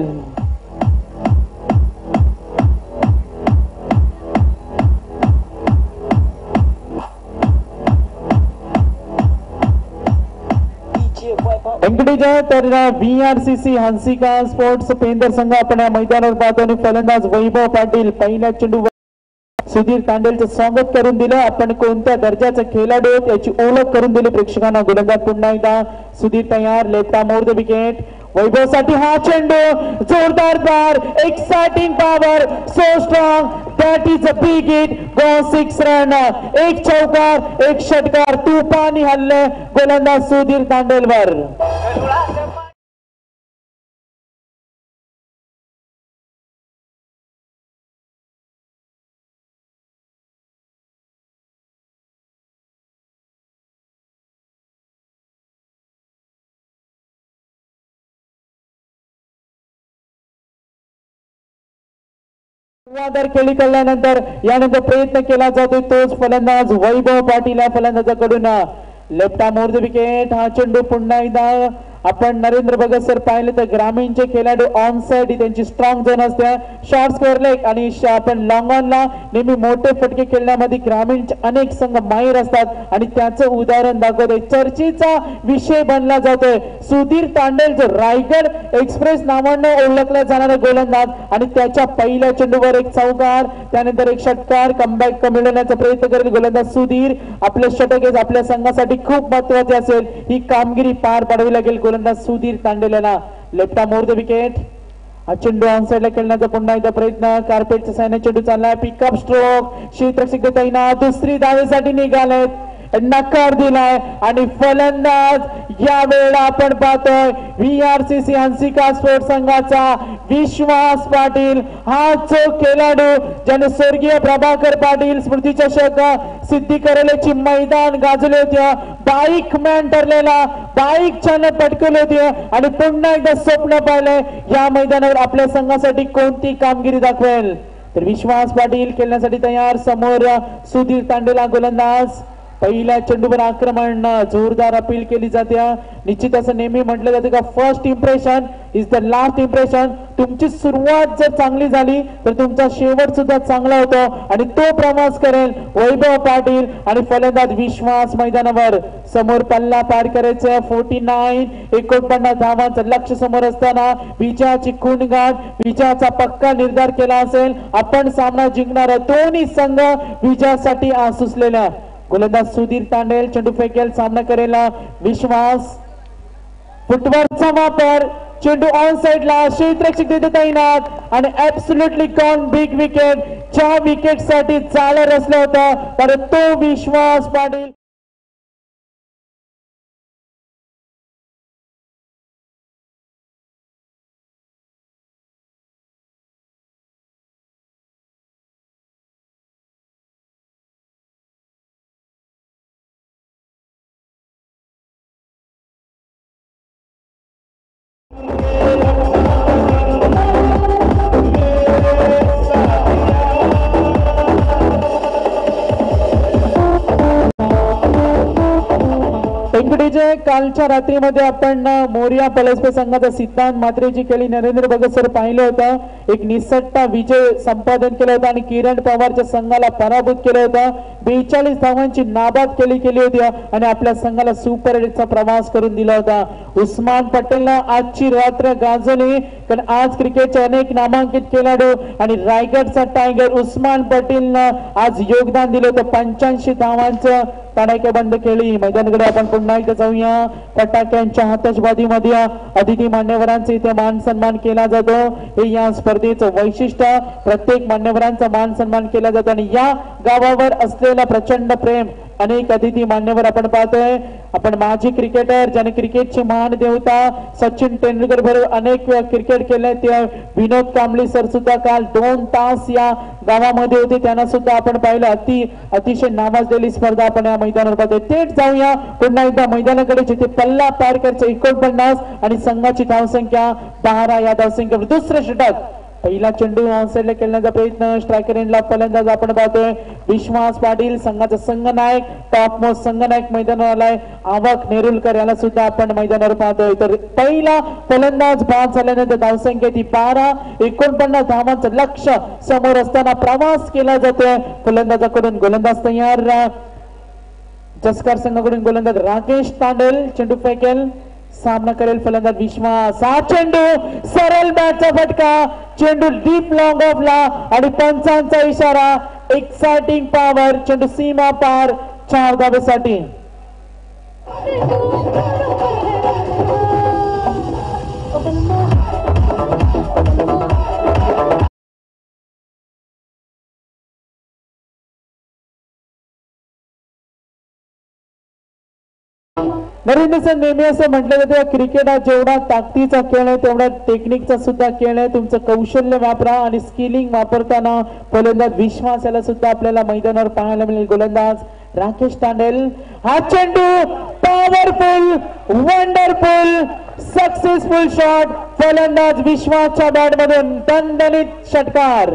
वेंकटेजा तर VRCC हंसिका स्पोर्ट्स पेंदर संघ आपण या मैदानावर पाहतो आणि फलंदाज वैभव पाटील पहिल्या चेंडू सुधीर तांडेलचं स्वागत करून दिलं. आपण कोणत्या दर्जाचा खेळाडू आहोत याची ओळख करून दिली प्रेक्षकांना. गोलंदाज पुन्हा एकदा सुधीर तयार, left arm over the wicket. Vaibhav साठी हा चेंडू जोरदार बार, exciting power, so strong, that is a big hit, go 6 run. एक चौकार, एक षटकार, तुफानी हल्ले गोलंदाज सुधीर तांडेलवर. खेळी कळल्यानंतर यानंतर प्रयत्न केला जातोय तोच फलंदाज वैभव पाटील या फलंदाजाकडून. Left arm over the wicket. हा चेंडू पुन्हा एकदा आपण नरेंद्र भगत सर पाहिले तर ग्रामीणचे खेळाडू ऑन साइड ही त्यांची स्ट्रॉंग झोन असते. शॉर्ट स्क्वेअर लेग आणि आपण लॉंग ऑनला नेहमी मोठे फटके खेळण्यामध्ये ग्रामीणचे अनेक संघ माहीर असतात आणि त्याचं उदाहरण दाखवतोय. चर्चेचा विषय बनला जातोय सुधीर तांडेल जो रायगड एक्सप्रेस नावाने ओळखला जाणारा गोलंदाज आणि त्याच्या पहिल्या चेंडूवर एक चौकार, त्यानंतर एक षटकार, कमबॅक मिळवण्याचा प्रयत्न करेल गोलंदाज सुधीर. आपले षटक आपल्या संघासाठी खूप महत्वाचे असेल, ही कामगिरी पार पाडावी लागेल गोलंदाज सुधीर तांडेलला. Left arm over the wicket. हा चेंडू ऑन साइडला खेळण्याचा पुन्हा एकदा प्रयत्न. कार्पेटचा सायना चेंडू चाललाय, पिकअप स्ट्रोक, क्षेत्ररक्षक तैनात, दुसरी धावेसाठी निघालेत, नकार दिलाय आणि फलंदाज या वेळेला आपण पाहतोय VRCC हंसिका स्पोर्ट्स संघाचा विश्वास पाटील. हा जो खेळाडू ज्याने स्वर्गीय प्रभाकर पाटील स्मृती चषक सिद्धी करेलेची मैदान गाजले होते, बाईक मॅन ठरलेला, बाईक छान पटकवले होते आणि पुन्हा एकदा स्वप्न पाहिलंय या मैदानावर आपल्या संघासाठी कोणती कामगिरी दाखवेल. तर विश्वास पाटील खेळण्यासाठी तयार. समोर सुधीर तांडेला गोलंदाज. पहिल्या चेंडूवर आक्रमण, जोरदार अपील केली जाते. निश्चित असं नेहमी म्हटलं जातं का first impression is the last impression. तुमची सुरुवात जर चांगली झाली तर तुमचा शेवट सुद्धा चांगला होतो आणि तो प्रवास करेल वैभव पाटील आणि फलंदाज विश्वास मैदानावर. समोर पल्ला पार करायचं 49, 49 धावांचं लक्ष समोर असताना विजयाची खूणगाठ, विजयाचा पक्का निर्धार केला असेल. आपण सामना जिंकणार, दोन्ही संघ विजयासाठी आसुसलेल्या. गोलंदाज सुधीर तांडेल चेंडू फेकेल, सामना करेल विश्वास. फुटवर्कचा वापर, चेंडू ऑन साइडला, क्षेत्ररक्षक तैनात आणि ऍब्सोल्युटली गॉन बिग विकेट. ज्या विकेट साठी चालत रचलं होतं तर तो विश्वास पाटील. कालच्या रात्रीमध्ये आपण मोरिया पलसपे संघाचा सिद्धांत मात्रेजी केली नरेंद्र भगत सर पाहिलं होतं. एक निसट्टा विजय संपादन केला होता आणि किरण पवारच्या संघाला पराभूत केलं होतं. 42 धावांची नाबाद केली होती आणि आपल्या संघाला सुपर 8चा प्रवास करून दिला होता. उस्मान पटेलनं आजची रात्र गाजवली कारण आज क्रिकेटचे अनेक नामांकित खेळाडू आणि रायगडचा टायगर उस्मान पटेलनं आज योगदान दिलं होतं. 85 धावांचं तडाखे बंद केली. मैदानाकडे आपण पुन्हा एकदा जाऊया. फटाक्यांच्या आतषबाजीमध्ये अतिथी मान्यवरांचे इथे मान सन्मान केला जातो. हे या स्पर्धेचं वैशिष्ट्य. प्रत्येक मान्यवरांचा मान सन्मान केला जातो आणि या गावावर असलेला प्रचंड प्रेम अनेक अतिथी मान्यवर आपण पाहतोय. आपण माजी क्रिकेटर ज्याने क्रिकेटची महान देवता सचिन तेंडुलकर बरोबर अनेक क्रिकेट केले ते विनोद कांबळे सर सुद्धा काल 2 तास या गावामध्ये होते. त्यांना सुद्धा आपण पाहिलं. अतिशय नावाजलेली स्पर्धा आपण या मैदानावर पाहतोय. थेट जाऊया पुन्हा एकदा मैदानाकडे जिथे पल्ला पार करायचं 49 आणि संघाची धावसंख्या 12 या धावसंख्येवर दुसरे षटक पहिला चेंडू ऑनसाइडला खेळण्याचा प्रयत्न, स्ट्रायकर एंडला फलंदाज आपण पाहतोय विश्वास पाटील, संघाचा संघनायक, टॉप मोस्ट संघनायक मैदानावर आलाय आवक नेरुलकर, याला सुद्धा आपण मैदानावर पाहतोय. तर पहिला फलंदाज बाद झाल्यानंतर धावसंख्या ती 12, 49 धावांचं लक्ष्य समोर असताना प्रवास केला जातोय फलंदाजाकडून. गोलंदाज तयार, जसकार संघाकडून गोलंदाज राकेश तांडेल, चेंडू फेकेल, सामना करेल फलंदाज विश्वास. हा चेंडू सरळ बॅटचा फटका, चेंडू डीप लॉंग ऑफला आणि पंचांचा इशारा, एक्साइटिंग पॉवर, चेंडू सीमा पार 4 धावेसाठी. नरेंद्र सर, नेहमी असं म्हटलं जातं क्रिकेट हा जेवढा ताकदीचा खेळ आहे तेवढा टेक्निकचा सुद्धा खेळ आहे. तुमचं कौशल्य वापरा आणि स्किलिंग वापरताना फलंदाज विश्वास याला सुद्धा आपल्याला मैदानावर पाहायला मिळेल. गोलंदाज राकेश तांडेल, हा चेंडू पॉवरफुल, वंडरफुल, सक्सेसफुल शॉट, फलंदाज विश्वासच्या बॅट मधून दणदणीत षटकार.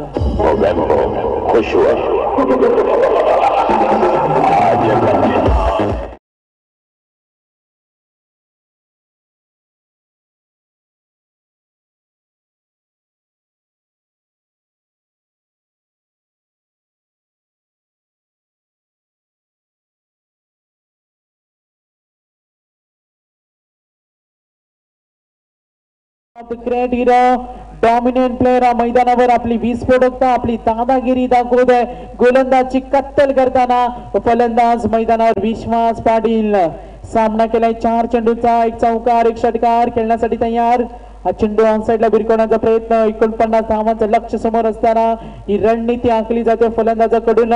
ग्रेट हिरो, डॉमिनेंट प्लेयर मैदानावर आपली विस्फोटकता, आपली दादागिरी दाखवत आहे. गोलंदाजची कत्तल करताना फलंदाज मैदानावर विश्वास पाटील. सामना केलाय 4 चेंडूचा, 1 चौकार, 1 षटकार, खेळण्यासाठी तयार. हा चेंडू ऑनसाइडला भिरकवण्याचा प्रयत्न, 49 धावांचं लक्ष समोर असताना ही रणनीती आखली जाते फलंदाजाकडून.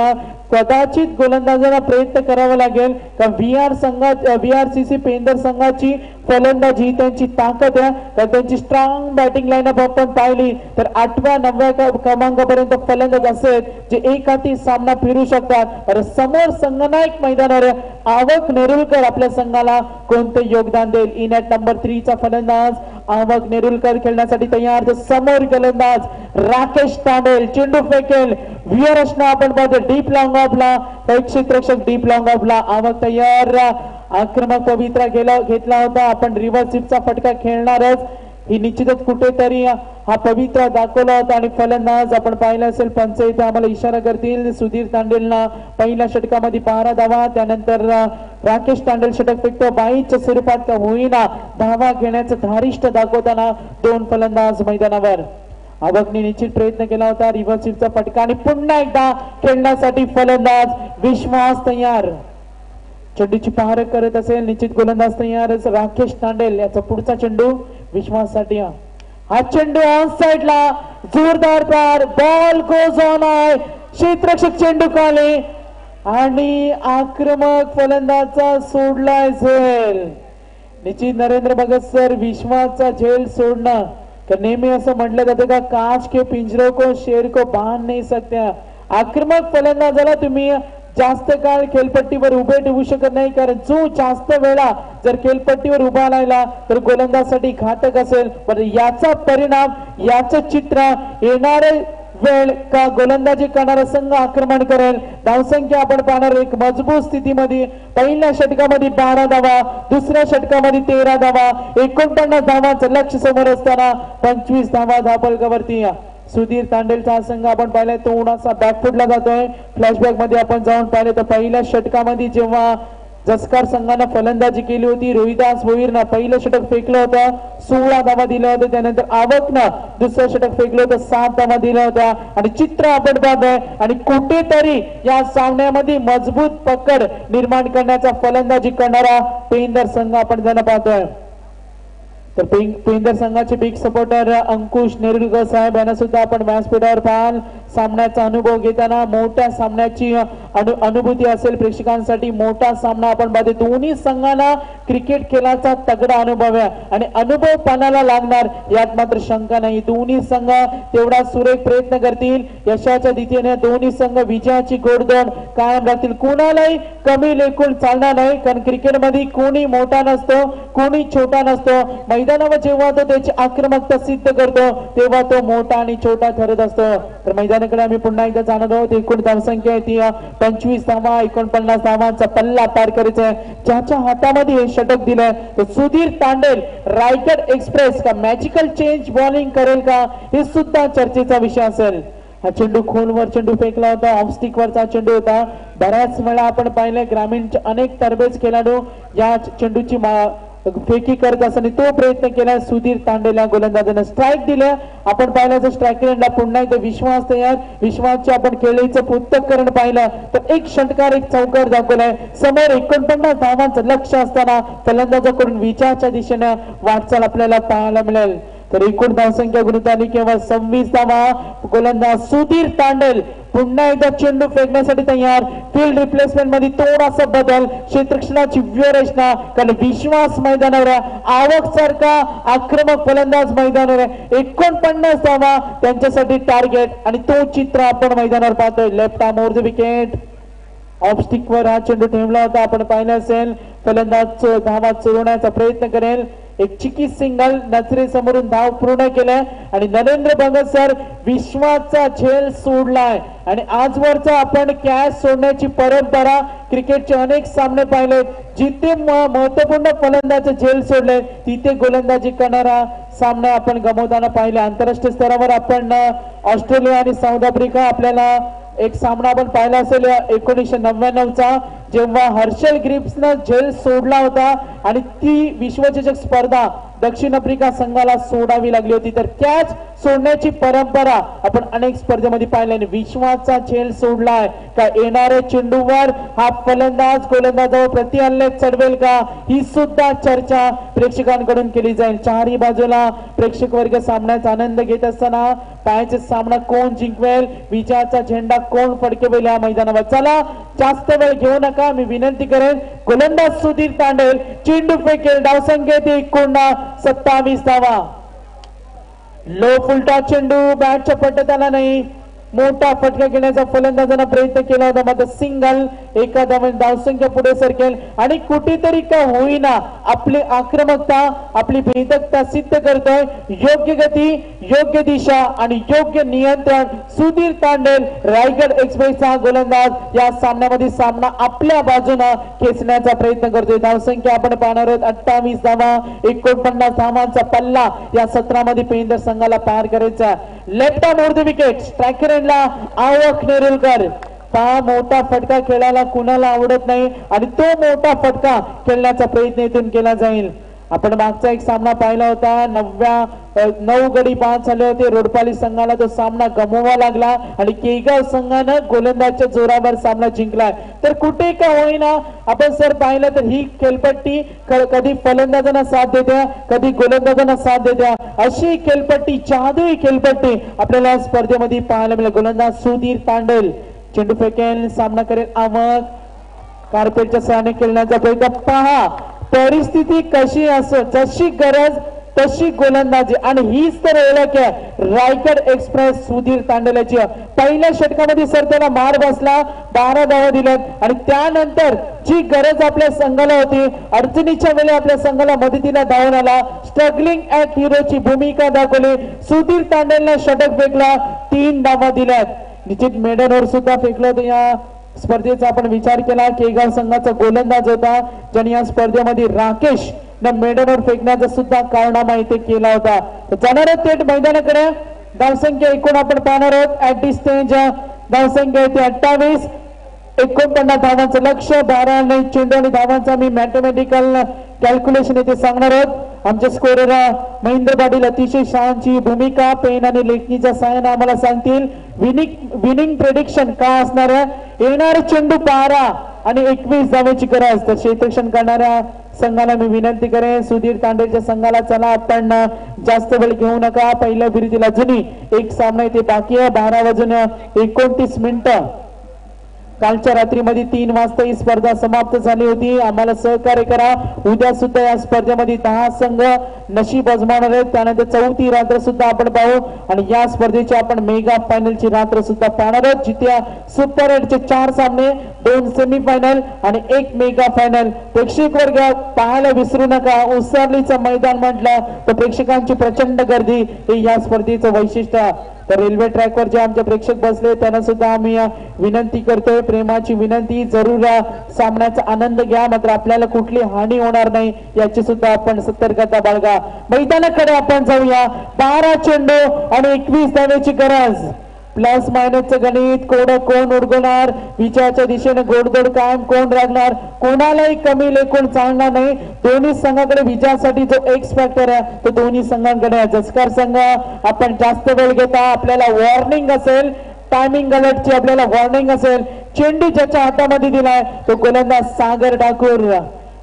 कदाचित गोलंदाजाला प्रयत्न करावा लागेल का VRCC पेंदर संघाची फलंदाजी त्यांची ताकद आहे, तर त्यांची स्ट्रॉंग बॅटिंग लाईनअप आपण पाहिली तर 8व्या 9व्या क्रमांकापर्यंत फलंदाज असेल जे एक हाती सामना फिरू शकतात. समोर संघनायक मैदानावर आवक नेरुलकर आपल्या संघाला कोणते योगदान देईल. इन ॲट नंबर 3 चा फलंदाज आवक नेरुलकर खेळण्यासाठी तयार. तर समोर गोलंदाज राकेश तांडेल, चेंडू फेकेल, वीररचना आपण पाहतो डीप लॉंग ऑफला, क्षेत्ररक्षक डीप लॉंग ऑफला. आवक तयार, आक्रमक पवित्रा घेतला होता आपण, रिव्हर्स स्वीपचा फटका खेळणारच, ही निश्चितच कुठेतरी हा पवित्रा दाखवला होता. आणि फलंदाज आपण पाहिलं असेल पंच इथे आम्हाला इशारा करतील. सुधीर तांडेलना पहिल्या षटकामध्ये 12 धावा, त्यानंतर राकेश तांडेल षटक फेकतो, 22च्या स्वरूपात का होईना धावा घेण्याचं धारिष्ट दाखवताना 2 फलंदाज मैदानावर. आवकने निश्चित प्रयत्न केला होता, रिव्हर्स स्वीपचा फटका आणि पुन्हा एकदा खेळण्यासाठी फलंदाज विश्वास तयार. चेंडूची पहार करत असेल, निश्चित गोलंदाज तयारच राकेश तांडेल. याचा पुढचा चेंडू विश्वाससाठी. हा चेंडू ऑन साइडला, जोरदार पार, बॉल गोज ऑन आहे, क्षेत्ररक्षक चेंडू काले आणि आक्रमक फलंदाजाचा सोडलाय झेल. निश्चित नरेंद्र भगत सर, विश्वासचा झेल सोडणं तर नेहमी असं म्हटलं जातं का काच के पिंजरों को शेर को बांध नहीं सकते. आक्रमक फलंदाजाला तुम्ही जास्त काळ खेळपट्टीवर उभे ठेवू शकत नाही, कारण जो जास्त वेळा जर खेळपट्टीवर उभा राहिला तर गोलंदाजासाठी घातक असेल. पण याचा परिणाम, याचं चित्र येणारे वेळ का गोलंदाजी करणारा संघ आक्रमण करेल. धावसंख्या आपण पाहणार एक मजबूत स्थितीमध्ये. पहिल्या षटकामध्ये 12 धावा, दुसऱ्या षटकामध्ये 13 धावा, 49 धावांचं लक्ष समोर असताना 25 धावा धावफलकावरती. सुधीर तांडेलचा संघ आपण पाहिलाय तो उन्हाचा बॅकफुटला जातोय. फ्लॅशबॅक मध्ये आपण जाऊन पाहिले तर पहिल्या षटकामध्ये जेव्हा जसकार संघाने फलंदाजी केली होती, रोहिदास भोईरनं पहिलं षटक फेकलं होतं, 16 धावा दिल्या होत्या. त्यानंतर आवकनं दुसरं षटक फेकलं होतं, 7 धावा दिल्या होत्या. आणि चित्र आपण पाहतोय आणि कुठेतरी या सामन्यामध्ये मजबूत पकड निर्माण करण्याचा फलंदाजी करणारा पेंदर संघ आपण त्यांना पाहतोय. तर पेंदर संघाचे बिग सपोर्टर अंकुश नेरुलकर साहेब यांना सुद्धा आपण व्यासपीठावर पाहाल. सामन्याचा अनुभव घेताना मोठ्या सामन्याची अनुभूती असेल प्रेक्षकांसाठी. मोठा सामना आपण पाहतो, दोन्ही संघांना क्रिकेट खेळाचा तगडा अनुभव आहे आणि अनुभव पानाला लागणार यात मात्र शंका नाही. दोन्ही संघ तेवढा सुरेख प्रयत्न करतील, यशाच्या दिशेने दोन्ही संघ विजयाची घोडदौड कायम राहतील. कोणालाही कमी लेखून चालणार नाही, कारण क्रिकेटमध्ये कोणी मोठा नसतो, कोणी छोटा नसतो. मैदानावर जेव्हा तो त्याची आक्रमकता सिद्ध करतो तेव्हा तो मोठा आणि छोटा ठरत असतो. तर मैदानाकडे आम्ही पुन्हा एकदा जाणार आहोत. एकूण धावसंख्या आहे ती 25 धावा, 49 धावांचा पल्ला पार करायचा आहे. ज्याच्या हातामध्ये हे षटक दिलंय तो सुधीर तांडेल. रायगड एक्सप्रेस का मॅजिकल चेंज बॉलिंग करेल का, हे सुद्धा चर्चेचा विषय असेल. हा चेंडू खोलवर चेंडू फेकला होता, ऑफ स्टिक वरचा चेंडू होता. बऱ्याच वेळा आपण पाहिलं ग्रामीणचे अनेक तरबेज खेळाडू या चेंडूची फेकी करत असताना तो प्रयत्न केला. सुधीर तांडेला गोलंदाजाने स्ट्राईक दिल्या. आपण पाहिलं स्ट्राईक रेंजला पुन्हा एकदा विश्वास तयार. विश्वासचे आपण खेळीचं पृथक्करण पाहिलं तर एक षटकार एक चौकार दाखवलाय. समोर 49 धावांचं लक्ष असताना फलंदाजाकडून विजयाच्या दिशेने वाटचाल आपल्याला पाहायला मिळेल. तर एकूण धावसंख्या गुणतानी केवळ 26 धावा. गोलंदाज सुधीर तांडेल पुन्हा एकदा चेंडू फेकण्यासाठी तयार. फील्ड रिप्लेसमेंट मध्ये थोडासा बदल, क्षेत्ररक्षणाची व्यूहरचना, कारण विश्वास मैदानावर आवक सारखा आक्रमक फलंदाज मैदानावर 49 धावा त्यांच्यासाठी टार्गेट आणि तो चित्र आपण मैदानावर पाहतोय. Left arm over the wicket, of stick वर हा चेंडू ठेवला होता. आपण पाहिलं असेल फलंदाज धावा चोरण्याचा प्रयत्न करेल. एक चिकी सिंगल नजरे समोरून धाव पूर्ण केलाय आणि नरेंद्र भगत सर विश्वाचा झेल सोडलाय. आणि आजवरचा आपण कॅच सोडण्याची परंपरा क्रिकेटचे अनेक सामने पाहिले, जिथे महत्वपूर्ण फलंदाज झेल सोडले तिथे गोलंदाजी करणारा सामने आपण गमवताना पाहिले. आंतरराष्ट्रीय स्तरावर आपण ऑस्ट्रेलिया आणि साऊथ आफ्रिका आपल्याला एक सामना आपण पाहिला असेल 1999चा, जेव्हा हर्षल ग्रिप्सनं झेल सोडला होता आणि ती विश्वचषक स्पर्धा दक्षिण आफ्रिका संघाला सोडावी लागली होती. तर कॅच सोडण्याची परंपरा आपण अनेक स्पर्धेमध्ये पाहिल्याने विश्वाचा झेल सोडलाय का, येणाऱ्या चेंडूवर हा फलंदाज गोलंदाजावर प्रतिहल्ले चढवेल का, ही सुद्धा चर्चा प्रेक्षकांकडून केली जाईल. चारही बाजूला प्रेक्षक वर्ग सामन्याचा आनंद घेत असताना पायाचे सामना कोण जिंकवेल, विजयाचा झेंडा कोण फडकवेल या मैदानावर. चला जास्त वेळ घेऊ नका, मी विनंती करेन. गोलंदाज सुधीर तांडेल चेंडू फेकेल. धावसंख्या 27 धावा. लो फुलटा चेंडू बॅटच्या पट्ट्यात आला नाही. मोठा फटका घेण्याचा फलंदाजांना प्रयत्न केला होता, मात्र सिंगल. एका धावसंख्या पुढे सरकेल आणि कुठेतरी का होईना आपली आक्रमकता आपली भेदकता सिद्ध करतोय. योग्य गती, योग्य दिशा आणि योग्य नियंत्रण सुधीर तांडेल रायगड एक्सप्रेसचा गोलंदाज या सामन्यामध्ये सामना आपल्या बाजूने खेचण्याचा प्रयत्न करतोय. धावसंख्या आपण पाहणार आहोत 28 धावा. 49 धावांचा पल्ला या सत्रामध्ये पेंदर संघाला पार करायचा. Left arm over the wicket, striker ला आवक नेरुलकर. पहा मोठा फटका खेळायला कुणाला आवडत नाही आणि तो मोठा फटका खेळण्याचा प्रयत्न इथून केला जाईल. आपण मागचा एक सामना पाहिला होता, 9 गडी बाद झाले होते. रोडपाली संघाला तो सामना गमवावा लागला आणि केगाव संघानं गोलंदाजच्या जोरावर सामना जिंकलाय. तर कुठे का होईना आपण सर पाहिलं तर ही खेळपट्टी कधी फलंदाजांना साथ देत्या, कधी गोलंदाजांना साथ देत्या. अशी खेळपट्टी, जादुई खेळपट्टी आपल्याला स्पर्धेमध्ये पाहायला मिळेल. गोलंदाज सुधीर तांडेल चेंडू फेकेल, सामना करेल आवक. कार्पेटच्या सहाय्याने खेळण्याचा प्रयत्न. पहा परिस्थिती कशी असो, जशी गरज तशी गोलंदाजी आणि हीच तर ओळख आहे रायगड एक्सप्रेस सुधीर तांडेलाची. पहिल्या षटकामध्ये सर त्याला मार बसला, 12 धावा दिल्यात आणि त्यानंतर जी गरज आपल्या संघाला होती, अडचणीच्या वेळी आपल्या संघाला मदतीला धावून आला, स्ट्रगलिंग ऍट हिरोची भूमिका दाखवली. सुधीर तांडेलने षटक फेकला, 3 धावा दिल्यात. निश्चित मेडनवर सुद्धा फेकलं होतं. या स्पर्धेचा आपण विचार केला, केगाव संघाचा गोलंदाज होता ज्याने या स्पर्धेमध्ये राकेश मेडनवर फेकण्याचा सुद्धा कारनामा इथे केला होता. जाणार थेट मैदानाकडे. धावसंख्या एकूण आपण पाहणार आहोत ऍट दिस स्टेज. धावसंख्या इथे 28. 49 धावांचं लक्ष, 12 चेंडू आणि धावांचा मी मॅथमॅटिकल कॅल्क्युलेशन इथे सांगणार आहोत. आमचे स्कोरर महेंद्र पाटील अतिशय शांतची भूमिका पेन आणि लेखणीच्या सहाय्याने आम्हाला सांगतील विनिंग प्रेडिक्शन काय असणार आहे. येणारे चेंडू 12 आणि 21 धावेची गरज. तर क्षेत्ररक्षण करणाऱ्या संघाला मी विनंती करेन, सुधीर तांडेलच्या संघाला चला आपण जास्त वेळ घेऊ नका. पहिल्या फिरतीला जुनी एक सामना इथे बाकी आहे. 12 वाजून 29 मिनिटं. कालच्या रात्रीमध्ये 3 वाजता ही स्पर्धा समाप्त झाली होती. आम्हाला सहकार्य करा. उद्या सुद्धा या स्पर्धेमध्ये 10 संघ नशीब आजमावणार आहेत. त्यानंतर 4थी रात्र सुद्धा आपण पाहू आणि या स्पर्धेची आपण मेगा फायनलची रात्र सुद्धा पाहणार आहोत, जिथे सुपर 8चे 4 सामने, 2 सेमीफायनल आणि 1 मेगा फायनल. प्रेक्षक वर्ग पाहायला विसरू नका. उसरलीचं मैदान म्हटलं तर प्रेक्षकांची प्रचंड गर्दी हे या स्पर्धेचं वैशिष्ट्य. तर रेल्वे ट्रॅकवर जे आमचे प्रेक्षक बसले त्यांना सुद्धा आम्ही विनंती करतोय, प्रेमाची विनंती, जरूर सामन्याचा आनंद घ्या, मात्र आपल्याला कुठली हानी होणार नाही याची सुद्धा आपण सतर्कता बाळगा. मैदानाकडे आपण जाऊया. 12 चेंडू आणि 21 धावेची गरज. प्लस मायनसचं गणित, कोण उडगवणार, विजयाच्या दिशेने गोडधोड कायम कोण राखणार, कोणालाही कमी लेखून चालणार नाही. दोन्ही संघाकडे विजयासाठी जो एक्स फॅक्टर आहे तो दोन्ही संघांकडे आहे. जसकर संघ आपण जास्त वेळ घेता, आपल्याला वॉर्निंग असेल, टायमिंग अलर्टची आपल्याला वॉर्निंग असेल. चेंडू ज्याच्या हातामध्ये दिलाय तो गोलंदाज सागर ठाकूर.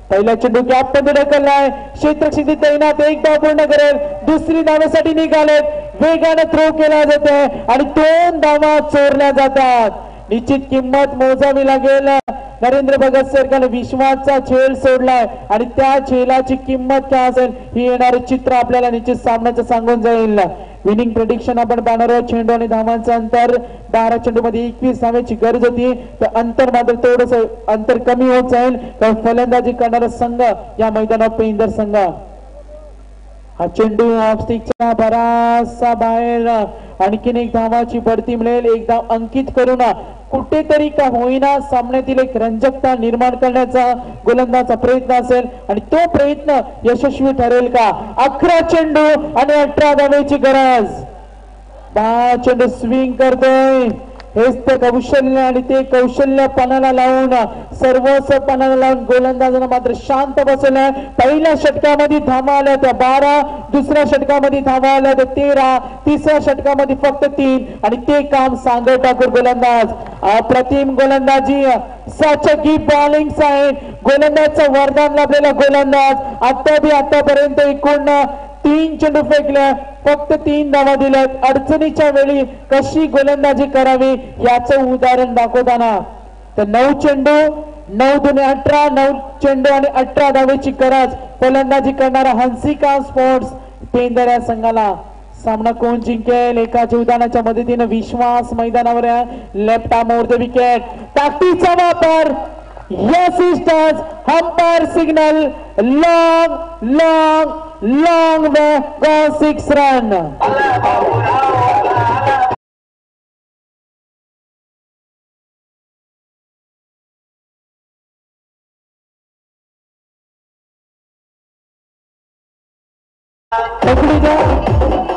पहिला चेंडू गॅप मध्ये ढकललाय, क्षेत्रक्षिती तैनात, 1 धाव पूर्ण करेल. दुसरी धावेसाठी निघालेत, वेगाने थ्रो केला जाते आणि 2 धावा चोरल्या जातात. निश्चित किंमत मोजावी लागेल. नरेंद्र भगत सरकारने विश्वासचा झेल सोडलाय आणि त्या झेलाची किंमत काय असेल ही येणारे चित्र आपल्याला निश्चित सामन्याचं सांगून जाईल. विनिंग प्रेडिक्शन आपण पाहणार आहोत. चेंडू आणि धावांचं अंतर 12 चेंडू मध्ये 21 धावेची गरज होती, तर अंतर मात्र थोडस अंतर कमी होत जाईल. तर फलंदाजी करणारा संघ या मैदानात पेंदर संघ. हा चेंडू ऑफस्टिकच्या बराचसा बाहेर, आणखीन 1 धावाची बढती मिळेल. 1 धाव अंकित करून कुठेतरी का होईना सामन्यातील एक रंजकता निर्माण करण्याचा गोलंदाजाचा प्रयत्न असेल आणि तो प्रयत्न यशस्वी ठरेल का. 11 चेंडू आणि 18 धावेची गरज. 10 चेंडू स्विंग करतोय. हेच ते कौशल्य आणि ते कौशल्य पणाला लावून, सर्वस्व पणाला लावून गोलंदाजानं मात्र शांत बसवलंय. पहिल्या षटकामध्ये धावा आल्या त्या 12, दुसऱ्या षटकामध्ये धावा आल्या त्या 13, तिसऱ्या षटकामध्ये फक्त 3 आणि ते काम सागर ठाकूर गोलंदाज. अप्रतिम गोलंदाजी, साचकी बॉलिंग आहे. गोलंदाजचं वरदान लाभलेला गोलंदाज. आतापर्यंत एकूण 3 चेंडू फेकले, फक्त 3 धावा दिल्यात. अडचणीच्या वेळी कशी गोलंदाजी करावी याचं उदाहरण दाखवताना. तर 9 चेंडू 9 दुने 18, 9 चेंडू आणि 18 धावेची गरज. फलंदाजी करणारा हंसिका स्पोर्ट्स पेंदर या संघाला. सामना कोण जिंकेल? एका जीवदानाच्या मदतीने विश्वास मैदानावर आहे. Left arm over the wicket, ताकदीचा वापर. Yes, it does. Umpire signal. Long way. Go 6 run.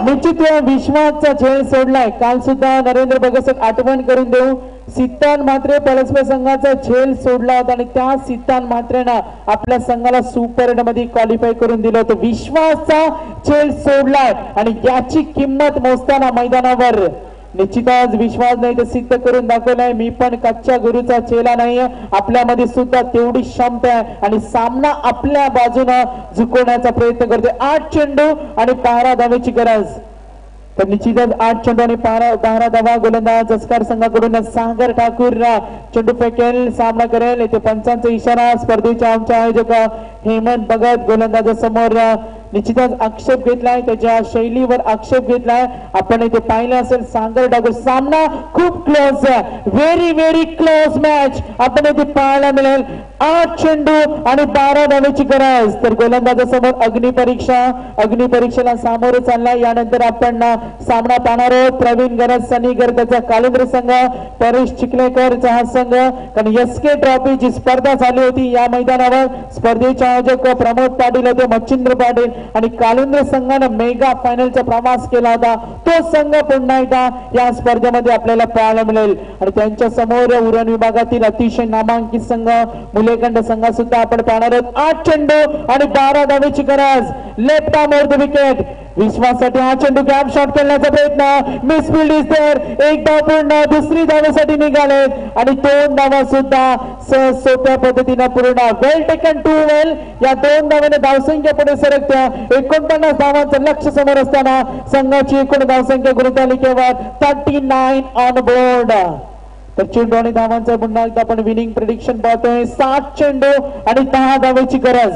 निश्चित विश्वासचा झेल सोडलाय. काल सुद्धा नरेंद्र भगत आठवण करून देऊ, सित्तान मात्रे पलसपे संघाचा झेल सोडला होता आणि त्या सित्तान मात्रेनं आपल्या संघाला सुपर 8 मध्ये क्वालिफाय करून दिलं होतं. विश्वासचा झेल सोडलाय आणि याची किंमत मोजताना मैदानावर निश्चितच विश्वास नाही तर सिद्ध करून दाखवलाय. मी पण कच्च्या गुरुचा चेला नाही, आपल्यामध्ये सुद्धा तेवढी क्षमता आहे आणि सामना आपल्या बाजूने झुकवण्याचा प्रयत्न करतोय. 8 चेंडू आणि 12 धावेची गरज. तर निश्चितच 8 चेंडू आणि 12 धावा. गोलंदाज जसकार संघाकडून सागर ठाकूर चेंडू फेकेल, सामना करेल. येथे पंचांचा इशारा. स्पर्धेचे आमचे आयोजक हेमंत भगत गोलंदाजासमोर निश्चितच आक्षेप घेतलाय, त्याच्या शैलीवर आक्षेप घेतलाय. आपण इथे पाहिलं असेल सागर ठाकूर. सामना खूप क्लोज आहे, व्हेरी क्लोज मॅच आपण इथे पाहायला मिळेल. 8 चेंडू आणि 12 धावेची गरज. तर गोलंदाजासमोर अग्निपरीक्षेला सामोरे चाललाय. यानंतर आपण सामना पाहणार आहोत. प्रवीण गरज, सनी गरज, त्याचा कालिंद्र संघ, परेश चिखलेकरचा हा संघ. कारण एसके ट्रॉफी जी स्पर्धा झाली होती या मैदानावर स्पर्धेचे आयोजक प्रमोद पाटील होते, मच्छिंद्र पाटील आणि कालिंद्र संघाने मेगा फायनलचा प्रवास केला होता. तो संघ पुन्हा एकदा या स्पर्धेमध्ये आपल्याला पाहायला मिळेल. आणि त्यांच्या समोर उरण विभागातील अतिशय नामांकित संघ मुलेखंड संघ सुद्धा आपण पाहणार आहोत. 8 चेंडू आणि 12 धावेची गरज. Left arm over the wicket. विश्वासाठी हा चेंडू गॅप शॉट करण्याचा प्रयत्न. Miss field is there. 1 धाव पूर्ण. दुसरी धावेसाठी निघालेत आणि 2 धावा सुद्धा सोप्या पद्धतीने पूर्ण. वेल टेकन 2 वेल. या 2 धावेने धावसंख्या पुढे सरकत्या. 49 धावांचं लक्ष समोर असताना संघाची एकूण धावसंख्या गुणतालिकेवर 39 ऑन बोर्ड. तर चेंडू आणि धावांचा पुन्हा एकदा आपण विनिंग प्रेडिक्शन पाहतोय. 7 चेंडू आणि 10 धावेची गरज.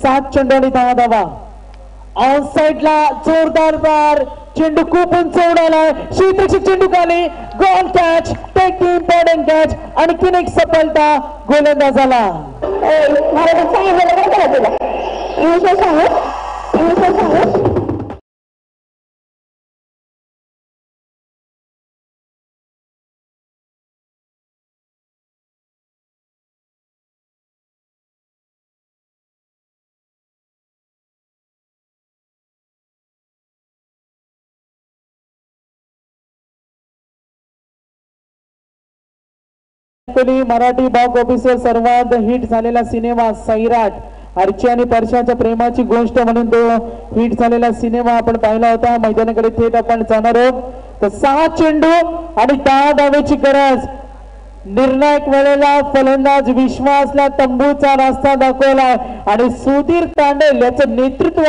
7 चेंडू आणि 10 धावा. ऑन साइडला जोरदार बार. चेंडू खूप उंच उडालाय. क्षेत्ररक्षक चेंडू खाली. गोल कॅच. Take important catch. आणखीन एक सफलता गोलंदाजाला. मराठी बॉक्स ऑफिसवर सर्वात हिट झालेला सिनेमा सैराट. अर्ची आणि परशाच्या प्रेमाची गोष्ट म्हणून तो हिट झालेला सिनेमा आपण पाहिला होता. मैदानाकडे थेट आपण जाणार आहोत. तर 6 चेंडू आणि 10 धावेची गरज. निर्णायक वेळेला फलंदाज विश्वासला तंबूचा रस्ता दाखवलाय आणि सुधीर तांडेल याचं नेतृत्व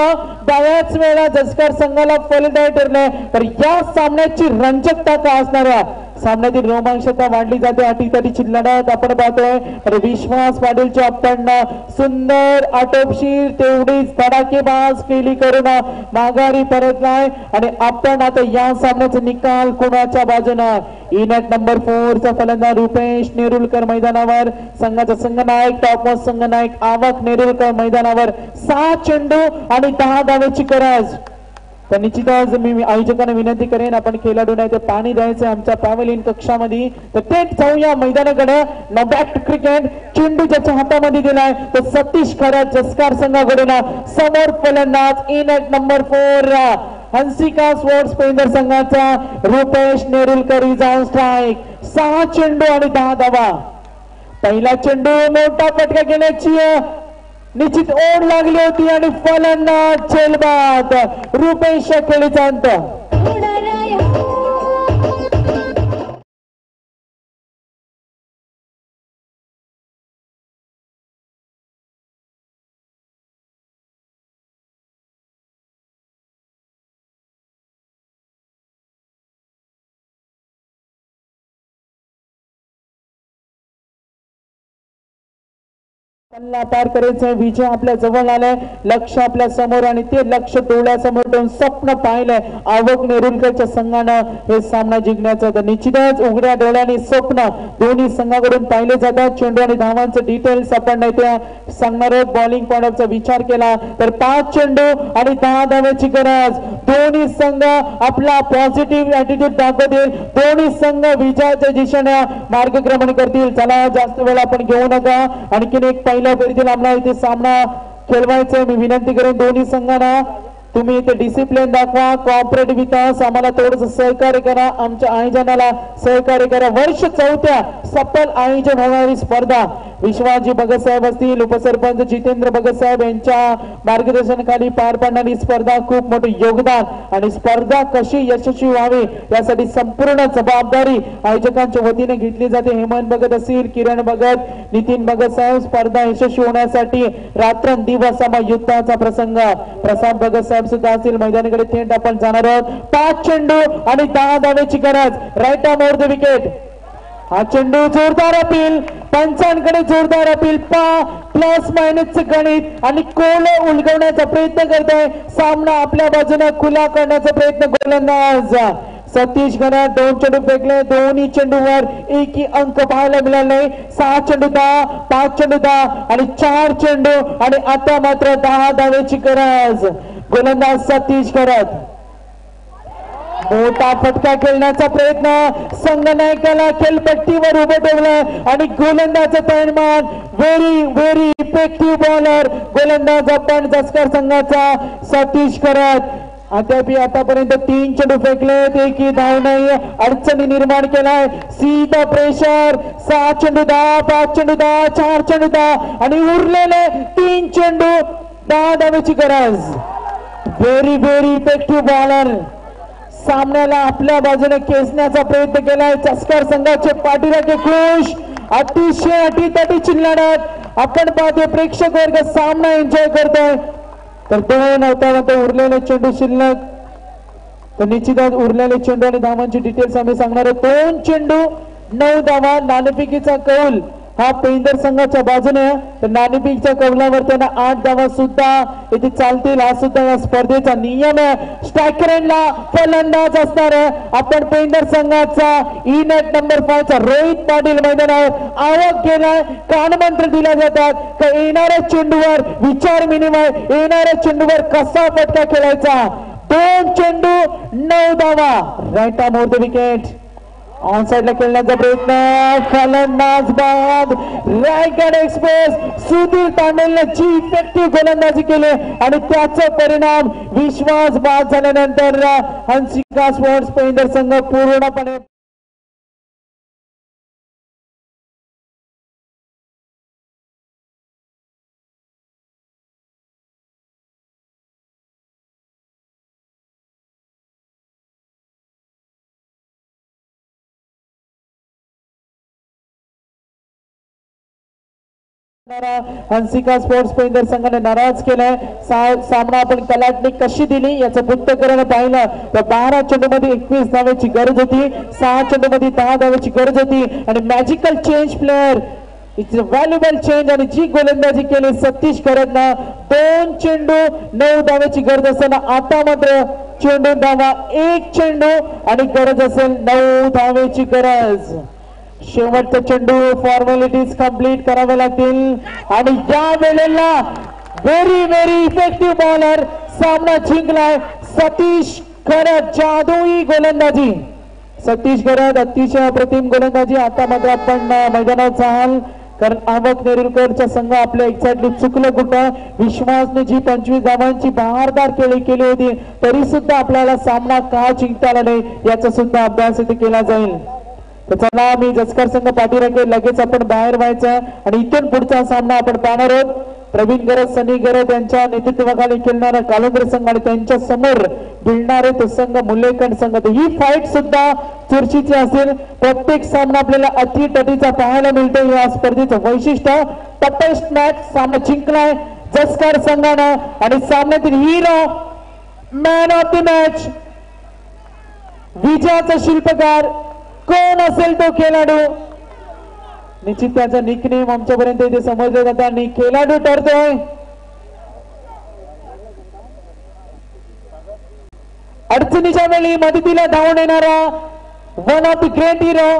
बऱ्याच वेळा जसकर संघाला फलदायी ठरलंय. तर या सामन्याची रंजकता का असणाऱ्या सामन्यातील रोमांचता वाढली जाते. अटीतटीची लढत आपण पाहतोय. तर विश्वास पाटीलच्या आपट्यांना सुंदर आटोपशीर तेवढीच धडाकेबाज केली करून माघारी परतलाय आणि आपण आता या सामन्याचा निकाल कोणाच्या बाजूनं. इनॅट नंबर 4 चा फलंदाज रुपेश नेरुलकर मैदानावर. संघाचा संघनायक टॉपमोस्ट संघनायक आवक नेरुलकर मैदानावर. 6 चेंडू आणि 10 धावेची गरज. तर निश्चितच मी आयोजकांना विनंती करेन आपण खेळाडूंना ते पाणी द्यायचं आमच्या पॅव्हलियन कक्षामध्ये. तर थेट जाऊया मैदानाकडे. नॉबॅक क्रिकेट. चेंडू ज्याच्या हातामध्ये दिलाय तो सतीश खरत जसकार संघाकडून. समोर फलंदाज इनॅट नंबर 4 हंसिका स्पोर्ट्स पेंदर संघाचा Rupesh Nerulkar is on strike. 6 चेंडू आणि 10 धावा. पहिला चेंडू मोठा फटका गेल्याची निश्चित ओढ लागली होती आणि फलंदाज झेलबाद. रुपेश खेळीचा अंत. पार करायचं. विजय आपल्या जवळ आलाय. लक्ष आपल्या समोर आणि ते लक्ष डोळ्यासमोर ठेवून स्वप्न पाहिलंय आवक नेरुलकरच्या संघानं हे सामना जिंकण्याचं. तर निश्चितच उघड्या डोळ्याने स्वप्न दोन्ही संघाकडून पाहिले जातात. चेंडू आणि धावांचं डिटेल्स आपण नाही सांगणार आहोत. बॉलिंग पॉइंटचा विचार केला तर 5 चेंडू आणि 10 धावेची गरज. दोन्ही संघ आपला पॉझिटिव्ह ऍटिट्यूड दाखवतील. दोन्ही संघ विजयाच्या दिशेने मार्गक्रमण करतील. चला जास्त वेळ आपण घेऊ नका. आणखीन एक पहिल्या फेरीतील आम्हाला इथे सामना खेळवायचा. मी विनंती करेन दोन्ही संघांना तुम्ही इथे डिसिप्लिन दाखवा. Cooperate with us. आम्हाला थोडंसं सहकार्य करा. आमच्या आयोजनाला सहकार्य करा. वर्ष 4थ्या सफल आयोजन होणारी स्पर्धा विश्वासजी भगत साहेब असतील उपसरपंच जितेंद्र भगत साहेब यांच्या मार्गदर्शनाखाली पार पडणारी स्पर्धा. खूप मोठे योगदान आणि स्पर्धा कशी यशस्वी व्हावी यासाठी संपूर्ण जबाबदारी आयोजकांच्या वतीने घेतली जाते. हेमंत भगत असतील किरण भगत नितीन भगत साहेब. स्पर्धा यशस्वी होण्यासाठी रात्रंदिवस युद्धाचा प्रसंग. प्रसाद भगत साहेब सुद्धा असतील. मैदानाकडे थेट आपण जाणार आहोत. 5 चेंडू आणि 10 धावेची गरज. Right arm over the wicket. हा चेंडू जोरदार अपील. पंचांकडे जोरदार अपील. प्लस मायनसचे गणित आणि कोल उलगवण्याचा प्रयत्न करतोय. सामना आपल्या बाजूने खुला करण्याचा प्रयत्न गोलंदाज सतीश गणत. 2 चेंडू फेकले. दोन्ही चेंडूवर एकही अंक पाहायला मिळाला नाही. 6 चेंडू 10 5 चेंडू 10 आणि 4 चेंडू आणि आता मात्र 10 धावेची गरज. गोलंदाज सतीश गणत. मोठा फटका खेळण्याचा प्रयत्न. संघनायकाला खेळपट्टीवर उभे ठेवलं आणि गोलंदाज तैमान. व्हेरी इफेक्टिव्ह बॉलर गोलंदाज आपण जसकर संघाचा सतीश करत. आतापर्यंत 3 चेंडू फेकलेत. एकही धाव नाही. अडचणी निर्माण केलाय. सीधा प्रेशर. 6 चेंडू 10 5 चेंडू 10 4 चेंडू 10 आणि उरलेले 3 चेंडू 10 धावेची गरज. व्हेरी इफेक्टिव्ह बॉलर सामन्याला आपल्या बाजूने खेचण्याचा प्रयत्न केलाय. जसकर संघाचे पाठीराखे खुश. अतिशय अटीतटीची लढत आपण पाहतोय. प्रेक्षक वर्ग सामना एन्जॉय करतोय. तर 2 उरलेले चेंडू शिल्लक. तर निश्चितच उरलेले चेंडू आणि धावांची डिटेल्स आम्ही सांगणार आहोत. 2 चेंडू 9 धावा. नाणेफेकीचा कौल हा पेंदर संघाच्या बाजूने, तर नाणेफेकीच्या कौलावर त्यांना 8 धावा सुद्धा इथे चालतील. हा सुद्धा या स्पर्धेचा नियम आहे. स्ट्रायकरला फलंदाज असणार आहे. आपण पेंदर संघाचा ई नेट नंबर 5 चा रोहित पाटील मैदानावर आवक केलाय. कानमंत्र दिल्या जातात का येणाऱ्या चेंडूवर विचार विनिमय, येणाऱ्या चेंडूवर कसा फटका खेळायचा. 2 चेंडू 9 धावा. Right arm over the wicket. On साइडला खेळण्याचा प्रयत्न, फलंदाज बाद. रायगड एक्सप्रेस सुधीर तांबेलने जी इफेक्टिव्ह गोलंदाजी केली आणि त्याचा परिणाम विश्वास बाद झाल्यानंतर हंसिका स्पोर्ट्स पेंदर संघ पूर्णपणे हंसिका स्पोर्ट्स पेंदर संघाने नाराज केलाय. सामना आपण कलाटणी कशी दिली याचं पृथक्करण पाहिलं तर 12 चेंडू मध्ये 21 धावेची गरज होती, 6 चेंडू मध्ये 10 धावेची गरज होती आणि magical change player, it's a valuable change आणि जी गोलंदाजी केली सतीश करतनं. 2 चेंडू 9 धावेची गरज असताना आता मात्र चेंडू धावा 1 चेंडू आणि गरज असेल 9 धावेची गरज. शेवटचा चेंडू फॉर्मॅलिटीज कंप्लीट करावे लागतील आणि या वेळेला व्हेरी इफेक्टिव्ह बॉलर सामना जिंकलाय सतीश खरत. जादुई गोलंदाजी सतीश खरत, अतिशय अप्रतिम गोलंदाजी. आता मात्र आपण मैदानात जाल कारण आवक नेरुरकरचा संघ आपल्या एक्झॅक्टली चुकलं कुठं. विश्वासने जी 25 धावांची बहारदार खेळी केली होती तरी सुद्धा आपल्याला सामना का जिंकता आला नाही याचा सुद्धा अभ्यास इथे केला जाईल. तर चला मी जसकर संघ पाठीराखे लगेच आपण बाहेर व्हायचं आणि इथून पुढचा सामना आपण पाहणार आहोत. प्रवीण गरज, सनी गरज यांच्या नेतृत्वाखाली खेळणारा कालंद्रे संघ आणि त्यांच्या समोर भिडणारे तो संघ मुल्लेखंड संघ. ही फाईट सुद्धा चर्चेची असेल. प्रत्येक सामना आपल्याला अटीतटीचा पाहायला मिळतो. या स्पर्धेचं वैशिष्ट्य टफेस्ट मॅच सामना जिंकलाय जसकर संघानं आणि सामन्यातील hero man of the match विजयाचा शिल्पकार कोण असेल तो खेळाडू. निश्चित त्याचा निकनेम आमच्यापर्यंत इथे समजलं जातं आणि खेळाडू ठरतोय अडचणीच्या वेळी मदतीला धावून येणारा one of the great hero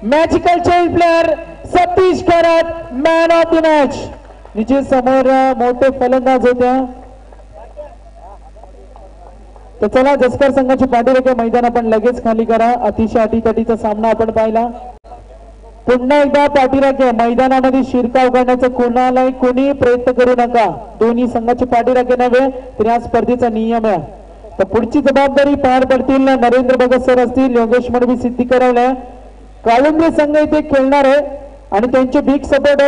magical change player Satish Kharat, man of the match. निश्चित समोर मोठे फलंदाज होत्या. तर चला जसकर संघाची पाठीराखे मैदान आपण लगेच खाली करा. अतिशय अटीतटीचा सामना आपण पाहिला. पुन्हा एकदा पाठीराखे मैदानामध्ये शिरकाव करण्याचा कोणालाही कोणी प्रयत्न करू नका. दोन्ही संघाची पाठीराखे नव्हे तर या स्पर्धेचा नियम आहे. तर पुढची जबाबदारी पार पडतील नरेंद्र भगत सर असतील, योगेश मडवी, सिद्धी करवले. काळुंबरे संघ इथे खेळणार आहे आणि त्यांचे बिग सपोर्टर